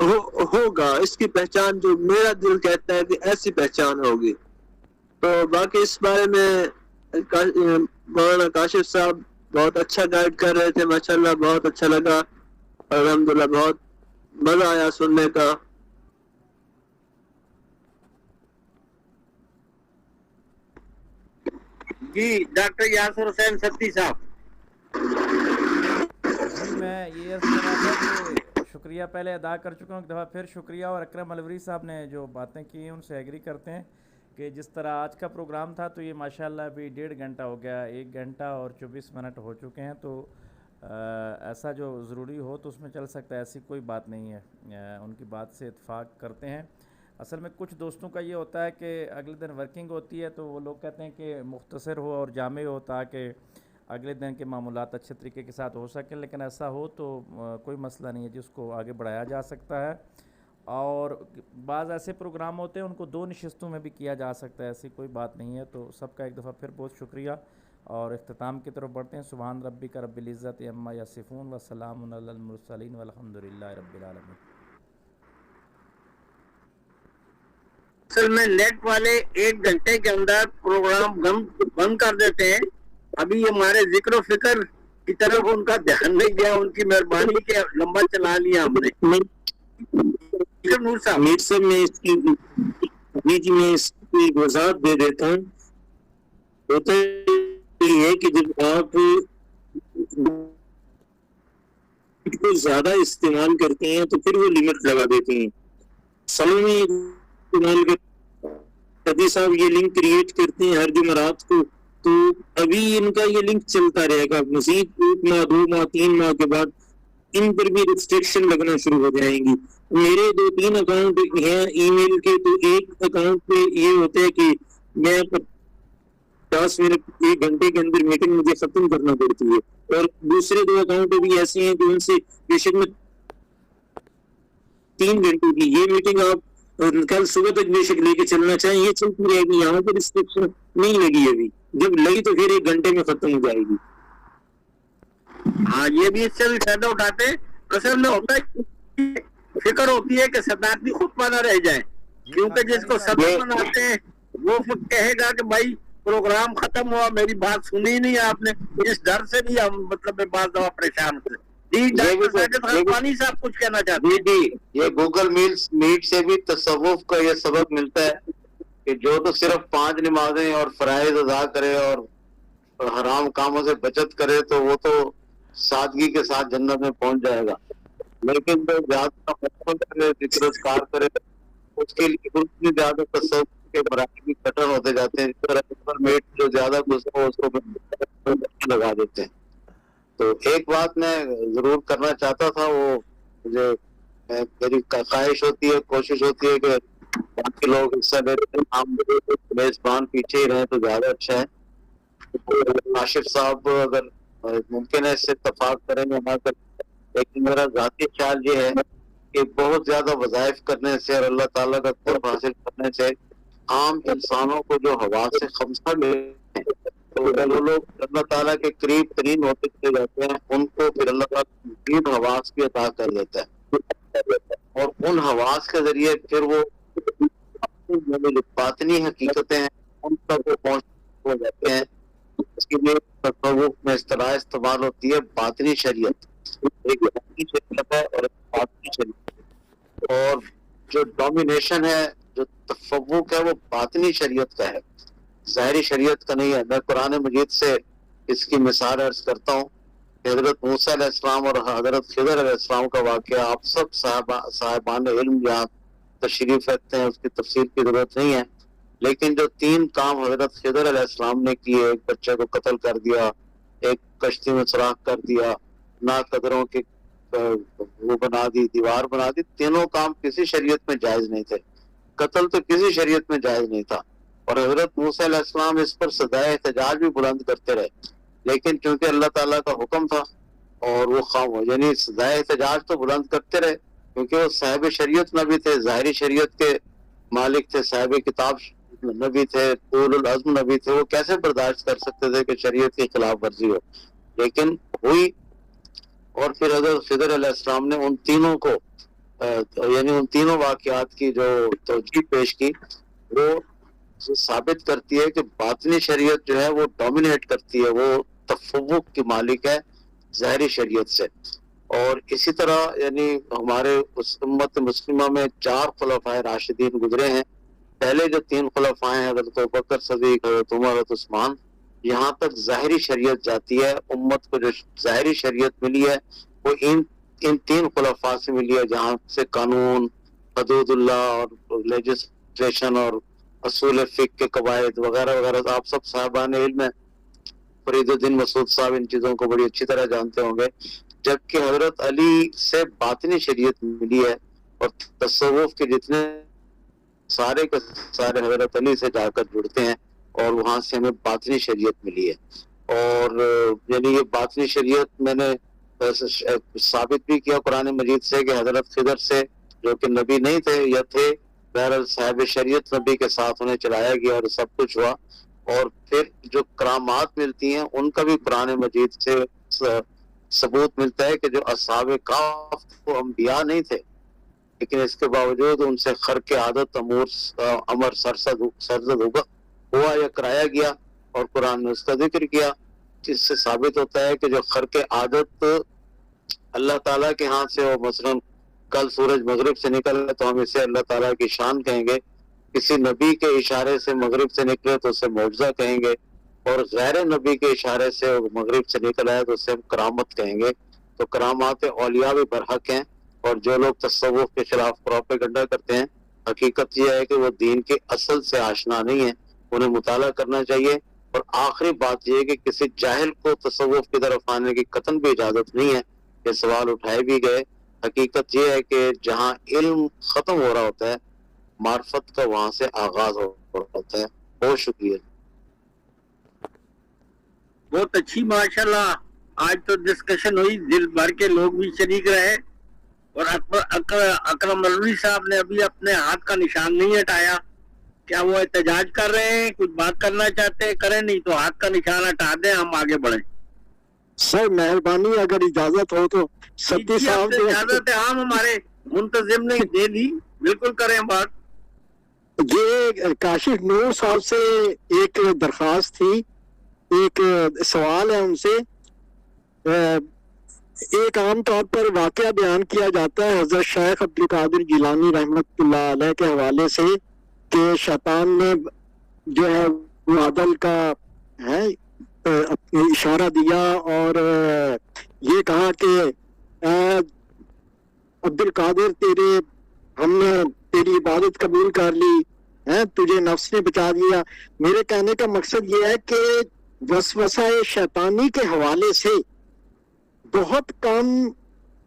ہوگا، اس کی پہچان جو میرا دل کہتا ہے کہ ایسی پہچان ہوگی. تو باقی اس بارے میں مولانا کاشف صاحب بہت اچھا گائیڈ کر رہے تھے، ماشاءاللہ بہت اچھا لگا، الحمدللہ بہت مزہ آیا سننے کا. جی ڈاکٹر یاسر حسین ستی صاحب. جی میں یہ عرض کر رہا تھا کہ شکریہ پہلے ادا کر چکا ہوں، ایک دفعہ پھر شکریہ. اور اکرم الوری صاحب نے جو باتیں کی ہیں ان سے ایگری کرتے ہیں کہ جس طرح آج کا پروگرام تھا تو یہ ماشاءاللہ ابھی 1.5 گھنٹہ ہو گیا، 1 گھنٹہ اور 24 منٹ ہو چکے ہیں. تو ایسا جو ضروری ہو تو اس میں چل سکتا ہے، ایسی کوئی بات نہیں ہے. ان کی بات سے اتفاق کرتے ہیں. اصل میں کچھ دوستوں کا یہ ہوتا ہے کہ اگلے دن ورکنگ ہوتی ہے تو وہ لوگ کہتے ہیں کہ مختصر ہو اور جامع ہو تاکہ اگلے دن کے معمولات اچھے طریقے کے ساتھ ہو سکیں. لیکن ایسا ہو تو کوئی مسئلہ نہیں ہے جس کو آگے بڑھایا جا سکتا ہے. اور بعض ایسے پروگرام ہوتے ہیں ان کو 2 نشستوں میں بھی کیا جا سکتا ہے، ایسی کوئی بات نہیں ہے. تو سب کا ایک دفعہ پھر بہت شکریہ اور اختتام کی طرف بڑھتے ہیں. سبحان ربک رب العزت عما یصفون وسلام علی المرسلین والحمدللہ رب العالمین. اصل میں نیٹ والے 1 گھنٹے کے اندر پروگرام بند کر دیتے ہیں. ابھی ہمارے ذکر و فکر کی طرف ان کا دھیان نہیں گیا، ان کی مہربانی کے لمبا چلا لیا ہم نے. نور صاحب میر صاحب میں اس کی میں اس کی وضاحت دے دیتا ہوں. ہوتا یہ ہے کہ جب آپ کو زیادہ استعمال کرتے ہیں تو پھر وہ لمٹ لگا دیتے ہیں. سالوں میں استعمال کرتے صاحب یہ لنک کریٹ کرتے ہیں ہر جمعرات کو، تو ابھی ان کا یہ لنک چلتا رہے گا. مزید 1 ماہ 2 ماہ 3 ماہ کے بعد ان پر بھی ریسٹرکشن لگنا شروع ہو جائیں گی. میرے 2-3 اکاؤنٹ ہیں ای میل کے، تو ایک اکاؤنٹ پہ یہ ہوتا ہے کہ میں 50 منٹ 1 گھنٹے کے اندر میٹنگ مجھے ختم کرنا پڑتی ہے، اور دوسرے 2 اکاؤنٹ بھی ایسے ہیں جو ان سے بے شک میں 3 گھنٹے کی یہ میٹنگ آپ کل صبح تک بے شک لے کے چلنا چاہیں، یہ چلتی رہے گی. یہاں پہ ریسٹرکشن نہیں لگی ابھی، جب لگی تو پھر 1 گھنٹے میں ختم ہو جائے گی. ہاں یہ بھی اس سے بھی فائدہ اٹھاتے ہیں. اصل میں ہوتا ہے فکر ہوتی ہے کہ صدارتی خطبہ نہ رہ جائے، کیونکہ جس کو صدر بناتے ہیں وہ کہے گا کہ بھائی پروگرام ختم ہوا، میری بات سنی نہیں آپ نے. اس ڈر سے بھی ہم مطلب بعض دفعہ پریشان ہوتے ہیں. جی ڈاکٹر ساجد حقانی صاحب کچھ کہنا چاہتے ہیں. جی یہ گوگل میٹ سے بھی تصوف کا یہ سبق ملتا ہے کہ جو تو صرف 5 نمازیں اور فرائض ادا کرے اور حرام کاموں سے بچت کرے تو وہ تو سادگی کے ساتھ جنت میں پہنچ جائے گا. لیکن جو زیادہ کرے ذکر اذکار کرے اس کے لیے اتنی زیادہ تصوف کے مراحل بھی کٹر ہوتے جاتے ہیں. اس طرح میٹ جو زیادہ گزرا اس کو لگا دیتے ہیں. تو ایک بات میں ضرور کرنا چاہتا تھا، وہ مجھے میری خواہش ہوتی ہے، کوشش ہوتی ہے کہ باقی لوگ حصہ لیتے ہیں، ہم میزبان پیچھے ہی رہیں تو زیادہ اچھا ہے. کاشف صاحب اگر ممکن ہے اس سے اتفاق کریں گے نہ کریں، لیکن میرا ذاتی خیال یہ ہے کہ بہت زیادہ وظائف کرنے سے اور اللہ تعالیٰ کا قرب حاصل کرنے سے عام انسانوں کو جو حواس خمسہ ملتے ہیں تو وہ لوگ اللہ تعالیٰ کے قریب ترین ہوتے چلے جاتے ہیں. ان کو پھر اللہ تعالیٰ مزید حواس بھی عطا کر دیتا ہے، اور ان حواس کے ذریعے پھر وہ جو باطنی حقیقتیں ہیں ان تک وہ پہنچ ہو جاتے ہیں. اس کے لیے تصوف میں اصطلاح استعمال ہوتی ہے باطنی شریعت. ایک ظاہری شریعت ہے اور ایک باطنی شریعت، اور جو ڈومینیشن ہے، جو تفوق ہے، وہ باطنی شریعت کا ہے، ظاہری شریعت کا نہیں ہے. میں قرآن مجید سے اس کی مثال عرض کرتا ہوں کہ حضرت موسیٰ علیہ السلام اور حضرت خضر علیہ السلام کا واقعہ آپ سب صاحبان علم یہاں تشریف رکھتے ہیں، اس کی تفسیر کی ضرورت نہیں ہے. لیکن جو 3 کام حضرت خضر علیہ السلام نے کیے، ایک بچے کو قتل کر دیا، ایک کشتی میں سوراخ کر دیا، ناقدروں کی وہ بنا دی، دیوار بنا دی، تینوں کام کسی شریعت میں جائز نہیں تھے. قتل تو کسی شریعت میں جائز نہیں تھا، اور حضرت موسیٰ علیہ السلام اس پر سزائے احتجاج بھی بلند کرتے رہے. لیکن چونکہ اللہ تعالیٰ کا حکم تھا اور وہ یعنی سزائے احتجاج تو بلند کرتے رہے کیونکہ وہ صاحب شریعت نبی تھے، ظاہری شریعت کے مالک تھے، صاحب کتاب نبی تھے، اولو العزم نبی تھے. وہ کیسے برداشت کر سکتے تھے کہ شریعت کی خلاف ورزی ہو؟ لیکن ہوئی. اور پھر حضرت خضر علیہ السلام نے ان تینوں کو یعنی ان تینوں واقعات کی جو توجیہ پیش کی وہ ثابت کرتی ہے کہ باطنی شریعت جو ہے وہ ڈومینیٹ کرتی ہے، وہ تفوق کی مالک ہے ظاہری شریعت سے. اور اسی طرح یعنی ہمارے امت مسلمہ میں 4 خلفائے راشدین گزرے ہیں. پہلے جو 3 خلفائے ہیں حضرت ابوبکر صدیق، حضرت عمر، حضرت عثمان، یہاں تک ظاہری شریعت جاتی ہے. امت کو جو ظاہری شریعت ملی ہے وہ ان 3 خلفاء سے ملی ہے، جہاں سے قانون، حدود اللہ اور لیجسلیشن اور اصول فقہ کے قواعد وغیرہ وغیرہ آپ سب صاحبان علم ہیں. فرید الدین مسعود صاحب ان چیزوں کو بڑی اچھی طرح جانتے ہوں گے. جبکہ حضرت علی سے باطنی شریعت ملی ہے، اور تصوف کے جتنے سارے کے سارے حضرت علی سے جا کر جڑتے ہیں، اور وہاں سے ہمیں باطنی شریعت ملی ہے. اور یعنی یہ باطنی شریعت میں نے ثابت بھی کیا قرآن مجید سے کہ حضرت خضر سے، جو کہ نبی نہیں تھے یا تھے، بہرحال صاحب شریعت نبی کے ساتھ انہیں چلایا گیا اور سب کچھ ہوا. اور پھر جو کرامات ملتی ہیں ان کا بھی قرآن مجید سے ثبوت ملتا ہے کہ جو اصحاب کہف وہ انبیاء نہیں تھے، لیکن اس کے باوجود ان سے خرق عادت امر سرزد ہوا یا کرایا گیا، اور قرآن نے اس کا ذکر کیا، جس سے ثابت ہوتا ہے کہ جو خرق عادت اللہ تعالیٰ کے ہاں سے ہو. مثلا کل سورج مغرب سے نکلا تو ہم اسے اللہ تعالیٰ کی شان کہیں گے، کسی نبی کے اشارے سے مغرب سے نکلے تو اسے معجزہ کہیں گے، اور غیر نبی کے اشارے سے مغرب سے نکل آئے تو اسے ہم کرامت کہیں گے. تو کرامات اولیاء بھی برحق ہیں، اور جو لوگ تصوف کے خلاف پروپیگنڈا کرتے ہیں، حقیقت یہ ہے کہ وہ دین کے اصل سے آشنا نہیں ہیں، انہیں مطالعہ کرنا چاہیے. اور آخری بات یہ ہے کہ کسی جاہل کو تصوف کی طرف آنے کی قطعاً بھی اجازت نہیں ہے. یہ سوال اٹھائے بھی گئے. حقیقت یہ ہے کہ جہاں علم ختم ہو رہا ہوتا ہے، معرفت کا وہاں سے آغاز ہو رہا ہوتا ہے. بہت شکریہ. بہت اچھی ماشاءاللہ آج تو ڈسکشن ہوئی، دل بھر کے لوگ بھی شریک رہے. اور اکرم مولوی صاحب نے ابھی اپنے ہاتھ کا نشان نہیں ہٹایا. کیا وہ احتجاج کر رہے ہیں؟ کچھ بات کرنا چاہتے ہیں کریں، نہیں تو ہاتھ کا نشان ہٹا دیں، ہم آگے بڑھیں. سر مہربانی اگر اجازت ہو تو ستی صاحب اجازت ہے، ہم ہمارے منتظم نے دے دی، بالکل کریں بات. یہ کاشف نور صاحب سے ایک درخواست تھی، ایک سوال ہے ان سے. ایک عام طور پر واقعہ بیان کیا جاتا ہے حضرت شیخ عبدالقادر جیلانی رحمۃ اللہ علیہ کے حوالے سے کہ شیطان نے جو ہے وہ عدل کا ہے اشارہ دیا اور یہ کہا کہ عبدالقادر ہم نے تیری عبادت قبول کر لی ہے، تجھے نفس نے بچا دیا. میرے کہنے کا مقصد یہ ہے کہ وسوسہ شیطانی کے حوالے سے بہت کم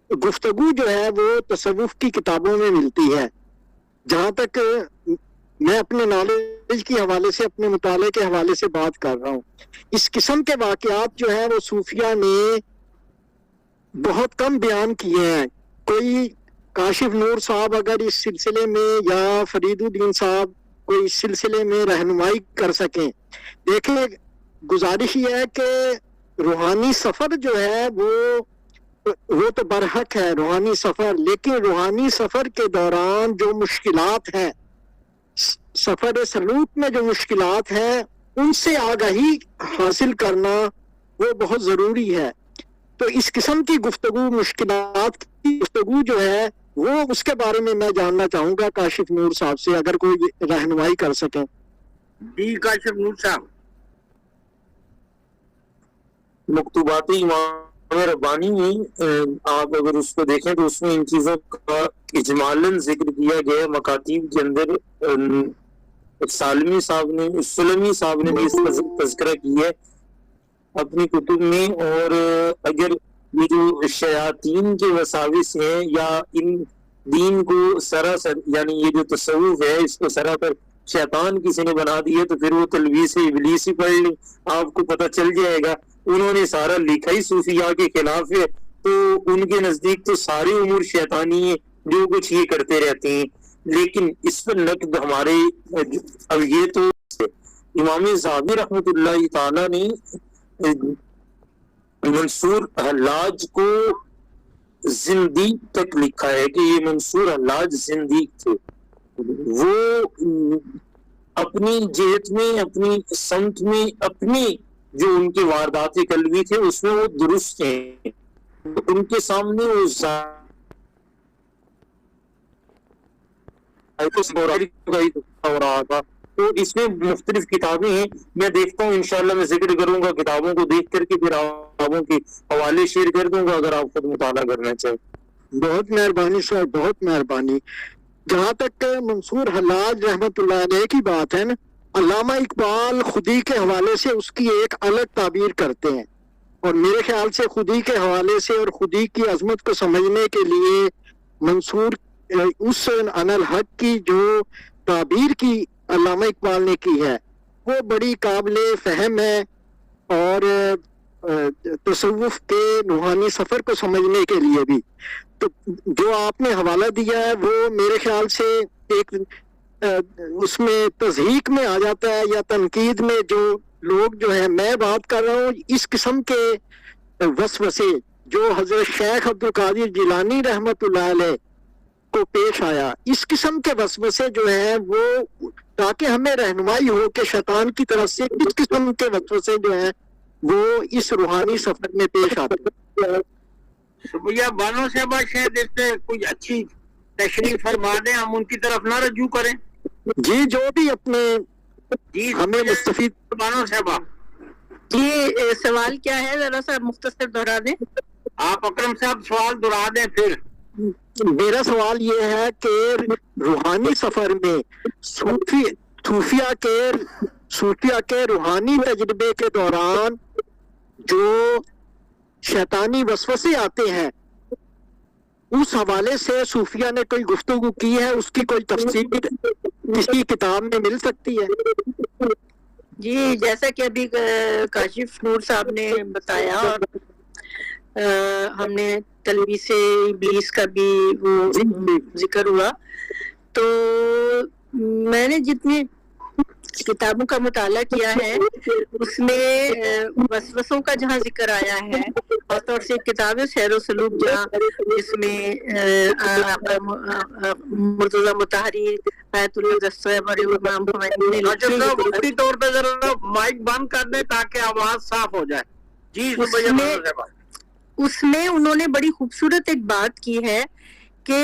گفتگو جو ہے وہ تصوف کی کتابوں میں ملتی ہے. جہاں تک میں اپنے نالج کے حوالے سے، اپنے مطالعے کے حوالے سے بات کر رہا ہوں، اس قسم کے واقعات جو ہے وہ صوفیہ نے بہت کم بیان کیے ہیں. کوئی کاشف نور صاحب اگر اس سلسلے میں یا فرید الدین صاحب کوئی اس سلسلے میں رہنمائی کر سکیں. دیکھیں گزارش یہ ہے کہ روحانی سفر جو ہے وہ تو برحق ہے روحانی سفر، لیکن روحانی سفر کے دوران جو مشکلات ہیں، سفر سلوک میں جو مشکلات ہیں، ان سے آگاہی حاصل کرنا وہ بہت ضروری ہے. تو اس قسم کی گفتگو، مشکلات کی گفتگو جو ہے وہ اس کے بارے میں جاننا چاہوں گا کاشف نور صاحب سے، اگر کوئی رہنمائی کر سکیں. جی کاشف نور صاحب. مکتوبات امام ربانی میں آپ اگر اس کو دیکھیں تو اس میں ان چیزوں کا اجمالاً ذکر کیا گیا. مکاتیب کے اندر سالمی صاحب نے بھی اس کا تذکرہ کیا ہے اپنی کتب میں. اور اگر یہ جو شیاطین کے وساوس ہیں یا ان دین کو سراسر، یعنی یہ جو تصوف ہے اس کو سراسر شیطان کسی نے بنا دیا، تو پھر وہ تلبیس ابلیس ہی پڑھ لیں، آپ کو پتہ چل جائے گا. انہوں نے سارا لکھا ہی صوفیاء کے خلاف ہے، تو ان کے نزدیک تو سارے امور شیطانی ہیں، جو کچھ یہ کرتے رہتے ہیں. لیکن اس پر نقد ہمارے اب یہ تو امام زاہبی رحمۃ اللہ تعالی نے منصور حلاج کو زندیق تک لکھا ہے کہ یہ منصور حلاج زندیق تھے. وہ اپنی جہت میں، اپنی سمت میں، اپنی جو ان کے واردات قلبی تھے اس میں وہ درست ہیں. ان کے سامنے وہ ہو رہا تھا. تو اس میں مختلف کتابیں ہیں، میں دیکھتا ہوں انشاءاللہ میں ذکر کروں گا کتابوں کو، دیکھ کر کے پھر کتابوں کے حوالے شیئر کر دوں گا اگر آپ خود مطالعہ کرنا چاہیں. بہت مہربانی صاحب، بہت مہربانی. جہاں تک منصور حلاج رحمت اللہ علیہ کی بات ہے نا، علامہ اقبال خودی کے حوالے سے اس کی ایک الگ تعبیر کرتے ہیں، اور میرے خیال سے خودی کے حوالے سے اور خودی کی عظمت کو سمجھنے کے لیے منصور اس انالحق کی جو تعبیر کی علامہ اقبال نے کی ہے وہ بڑی قابل فہم ہے، اور تصوف کے روحانی سفر کو سمجھنے کے لیے بھی. تو جو آپ نے حوالہ دیا ہے وہ میرے خیال سے ایک اس میں تضحیق میں آ جاتا ہے یا تنقید میں. جو لوگ جو ہیں، میں بات کر رہا ہوں اس قسم کے وسوسے جو حضرت شیخ عبد القادر جیلانی رحمت اللہ علیہ کو پیش آیا، اس قسم کے وسوسے جو ہیں وہ، تاکہ ہمیں رہنمائی ہو کہ شیطان کی طرف سے کس قسم کے وسوسے جو ہیں وہ اس روحانی سفر میں پیش آتے ہیں. شکریہ. بانو صاحبہ شاید اس سے کچھ اچھی تشریح فرما دیں، ہم ان کی طرف نہ رجوع کریں. جی جو بھی اپنے جی ہمیں مستفید. بانو صاحبہ یہ سوال کیا ہے ذرا سا مختصر دہرا دیں. آپ اکرم صاحب سوال دہرا دیں. پھر میرا سوال یہ ہے کہ روحانی سفر میں صوفیہ کے روحانی تجربے کے دوران جو شیطانی وسوسے آتے ہیں اس حوالے سے صوفیہ نے کوئی گفتگو کی ہے؟ اس کی کوئی تفصیل کسی کتاب میں مل سکتی ہے؟ جی جیسا کہ ابھی کاشف نور صاحب نے بتایا، اور ہم نے تلبیس ابلیس کا بھی وہ ذکر ہوا، تو میں نے جتنی کتابوں کا مطالعہ کیا ہے اس میں وسوسوں کا جہاں ذکر آیا ہے، خاص طور سے کتاب سیر و سلوک جہاں جس میں مرتضی مطہری آیت اللہ دستیاب اور امام خمینی نے وقتی طور پہ ذرا مائک بند کر دیں تاکہ آواز صاف ہو جائے. جی اس میں انہوں نے بڑی خوبصورت ایک بات کی ہے کہ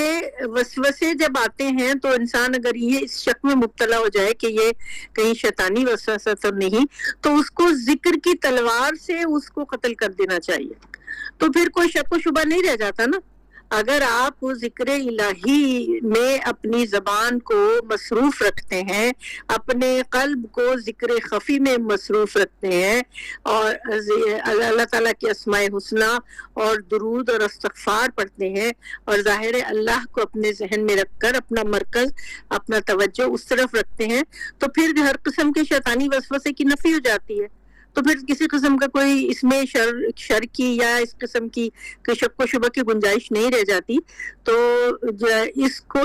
وسوسے جب آتے ہیں تو انسان اگر یہ اس شک میں مبتلا ہو جائے کہ یہ کہیں شیطانی وسوسہ تو نہیں، تو اس کو ذکر کی تلوار سے اس کو قتل کر دینا چاہیے. تو پھر کوئی شک و شبہ نہیں رہ جاتا نا. اگر آپ ذکر الہی میں اپنی زبان کو مصروف رکھتے ہیں، اپنے قلب کو ذکر خفی میں مصروف رکھتے ہیں، اور اللہ تعالیٰ کے اسماء حسنہ اور درود اور استغفار پڑھتے ہیں، اور ظاہر اللہ کو اپنے ذہن میں رکھ کر اپنا مرکز، اپنا توجہ اس طرف رکھتے ہیں، تو پھر ہر قسم کے شیطانی وسوسے کی نفی ہو جاتی ہے. تو پھر کسی قسم کا کوئی اس میں شر کی یا اس قسم کی شک و شبہ کی گنجائش نہیں رہ جاتی. تو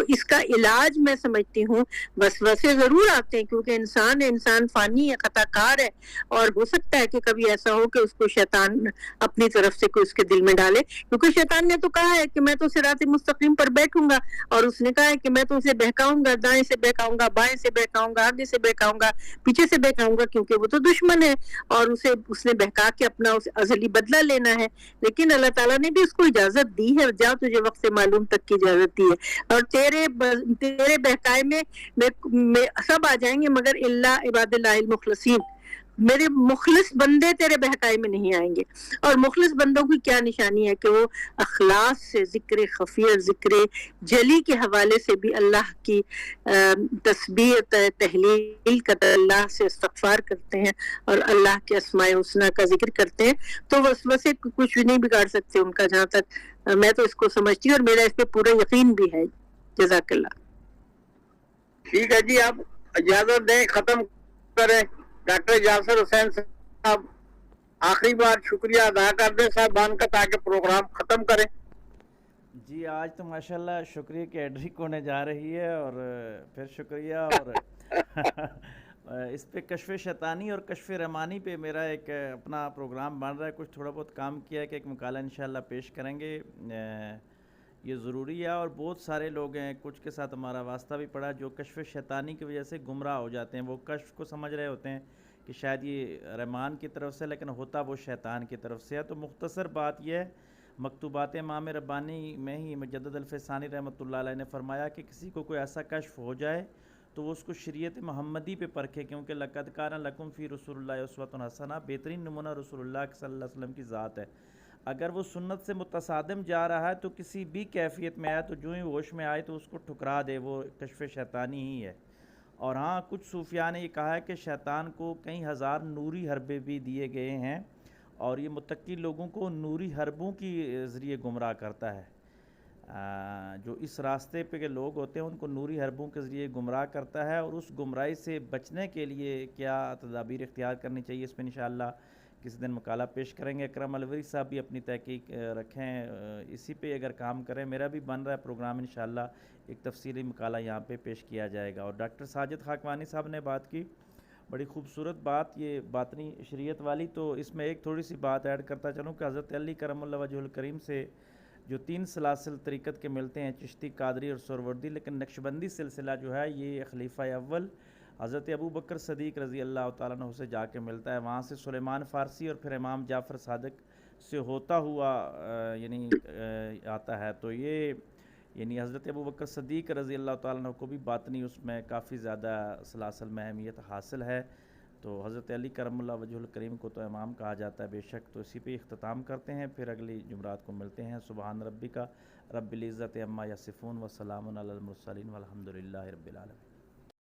اس کا علاج میں سمجھتی ہوں، وسوسے ضرور آتے ہیں کیونکہ انسان فانی ہے، خطا کار ہے، اور ہو سکتا ہے کہ کبھی ایسا ہو کہ اس کو شیطان اپنی طرف سے کوئی اس کے دل میں ڈالے، کیونکہ شیطان نے تو کہا ہے کہ میں تو صراط مستقیم پر بیٹھوں گا، اور اس نے کہا ہے کہ میں تو اسے بہکاؤں گا، دائیں سے بہکاؤں گا، بائیں سے بہکاؤں گا، آگے سے بہکاؤں گا، پیچھے سے بہکاؤں گا، کیونکہ وہ تو دشمن ہے اور اس نے بہکا کے اپنا ازلی بدلہ لینا ہے. لیکن اللہ تعالیٰ نے بھی اس کو اجازت دی ہے، جا تجھے وقت سے معلوم تک کی اجازت دی ہے، اور تیرے بہکائے میں سب آ جائیں گے مگر الا عباد اللہ المخلصین، میرے مخلص بندے تیرے بہکائی میں نہیں آئیں گے. اور مخلص بندوں کی کیا نشانی ہے کہ وہ اخلاص سے ذکر خفی اور ذکر جلی کے حوالے سے بھی اللہ کی تسبیح تحلیل کرتے ہیں، اللہ سے استغفار کرتے ہیں اور اللہ کے اسماء حسنہ کا ذکر کرتے ہیں. تو وسوسے کچھ بھی نہیں بگاڑ سکتے ان کا، جہاں تک میں تو اس کو سمجھتی ہوں، اور میرا اس پہ پورا یقین بھی ہے. جزاک اللہ. ٹھیک ہے جی، آپ اجازت دیں ختم کریں. ڈاکٹر یاسر حسین صاحب آخری بار شکریہ ادا کر دیں صاحبان کا تاکہ پروگرام ختم کریں. جی آج تو ماشاءاللہ شکریہ کی ایڈرک ہونے جا رہی ہے، اور پھر شکریہ، اور اس پہ کشف شیطانی اور کشف رحمانی پہ میرا ایک اپنا پروگرام بن رہا ہے، کچھ تھوڑا بہت کام کیا ہے کہ ایک مقالہ انشاءاللہ پیش کریں گے، یہ ضروری ہے۔ اور بہت سارے لوگ ہیں، کچھ کے ساتھ ہمارا واسطہ بھی پڑا، جو کشف شیطانی کی وجہ سے گمراہ ہو جاتے ہیں۔ وہ کشف کو سمجھ رہے ہوتے ہیں کہ شاید یہ رحمان کی طرف سے، لیکن ہوتا وہ شیطان کی طرف سے ہے۔ تو مختصر بات یہ ہے، مکتوبات امام ربانی میں ہی مجدد الفسانی رحمۃ اللہ علیہ نے فرمایا کہ کسی کو کوئی ایسا کشف ہو جائے تو وہ اس کو شریعت محمدی پہ پرکھے، کیونکہ لقد کان لکم فی رسول اللہ اسوۃ حسنہ، بہترین نمونہ رسول اللہ صلی اللہ علیہ وسلم کی ذات ہے۔ اگر وہ سنت سے متصادم جا رہا ہے تو کسی بھی کیفیت میں آئے تو جو ہی ہوش میں آئے تو اس کو ٹھکرا دے، وہ کشف شیطانی ہی ہے۔ اور ہاں، کچھ صوفیاء نے یہ کہا ہے کہ شیطان کو کئی ہزار نوری حربے بھی دیے گئے ہیں، اور یہ متقی لوگوں کو نوری حربوں کی ذریعے گمراہ کرتا ہے۔ جو اس راستے پہ کے لوگ ہوتے ہیں ان کو نوری حربوں کے ذریعے گمراہ کرتا ہے، اور اس گمراہی سے بچنے کے لیے کیا تدابیر اختیار کرنی چاہیے، اس پہ انشاءاللہ کسی دن مقالہ پیش کریں گے۔ اکرم الوری صاحب بھی اپنی تحقیق رکھیں، اسی پہ اگر کام کریں، میرا بھی بن رہا ہے پروگرام، انشاءاللہ ایک تفصیلی مقالہ یہاں پہ پیش کیا جائے گا۔ اور ڈاکٹر ساجد خاکوانی صاحب نے بات کی، بڑی خوبصورت بات یہ باطنی شریعت والی، تو اس میں ایک تھوڑی سی بات ایڈ کرتا چلوں کہ حضرت علی کرم اللہ وجہ الکریم سے جو 3 سلاسل طریقت کے ملتے ہیں، چشتی، قادری اور سہروردی، لیکن نقشبندی سلسلہ جو ہے یہ خلیفہ اول حضرت ابو بکر صدیق رضی اللہ تعالیٰ عنہ سے جا کے ملتا ہے، وہاں سے سلیمان فارسی اور پھر امام جعفر صادق سے ہوتا ہوا آتا ہے۔ تو یہ یعنی حضرت ابو بکر صدیق رضی اللہ تعالیٰ عنہ کو بھی باطنی اس میں کافی زیادہ سلاسل میں اہمیت حاصل ہے۔ تو حضرت علی کرم اللہ وجہ الکریم کو تو امام کہا جاتا ہے بے شک۔ تو اسی پہ اختتام کرتے ہیں، پھر اگلی جمعرات کو ملتے ہیں۔ سبحان ربک رب العزت عما یصفون وسلام علی المرسلین والحمد للہ رب العالمین۔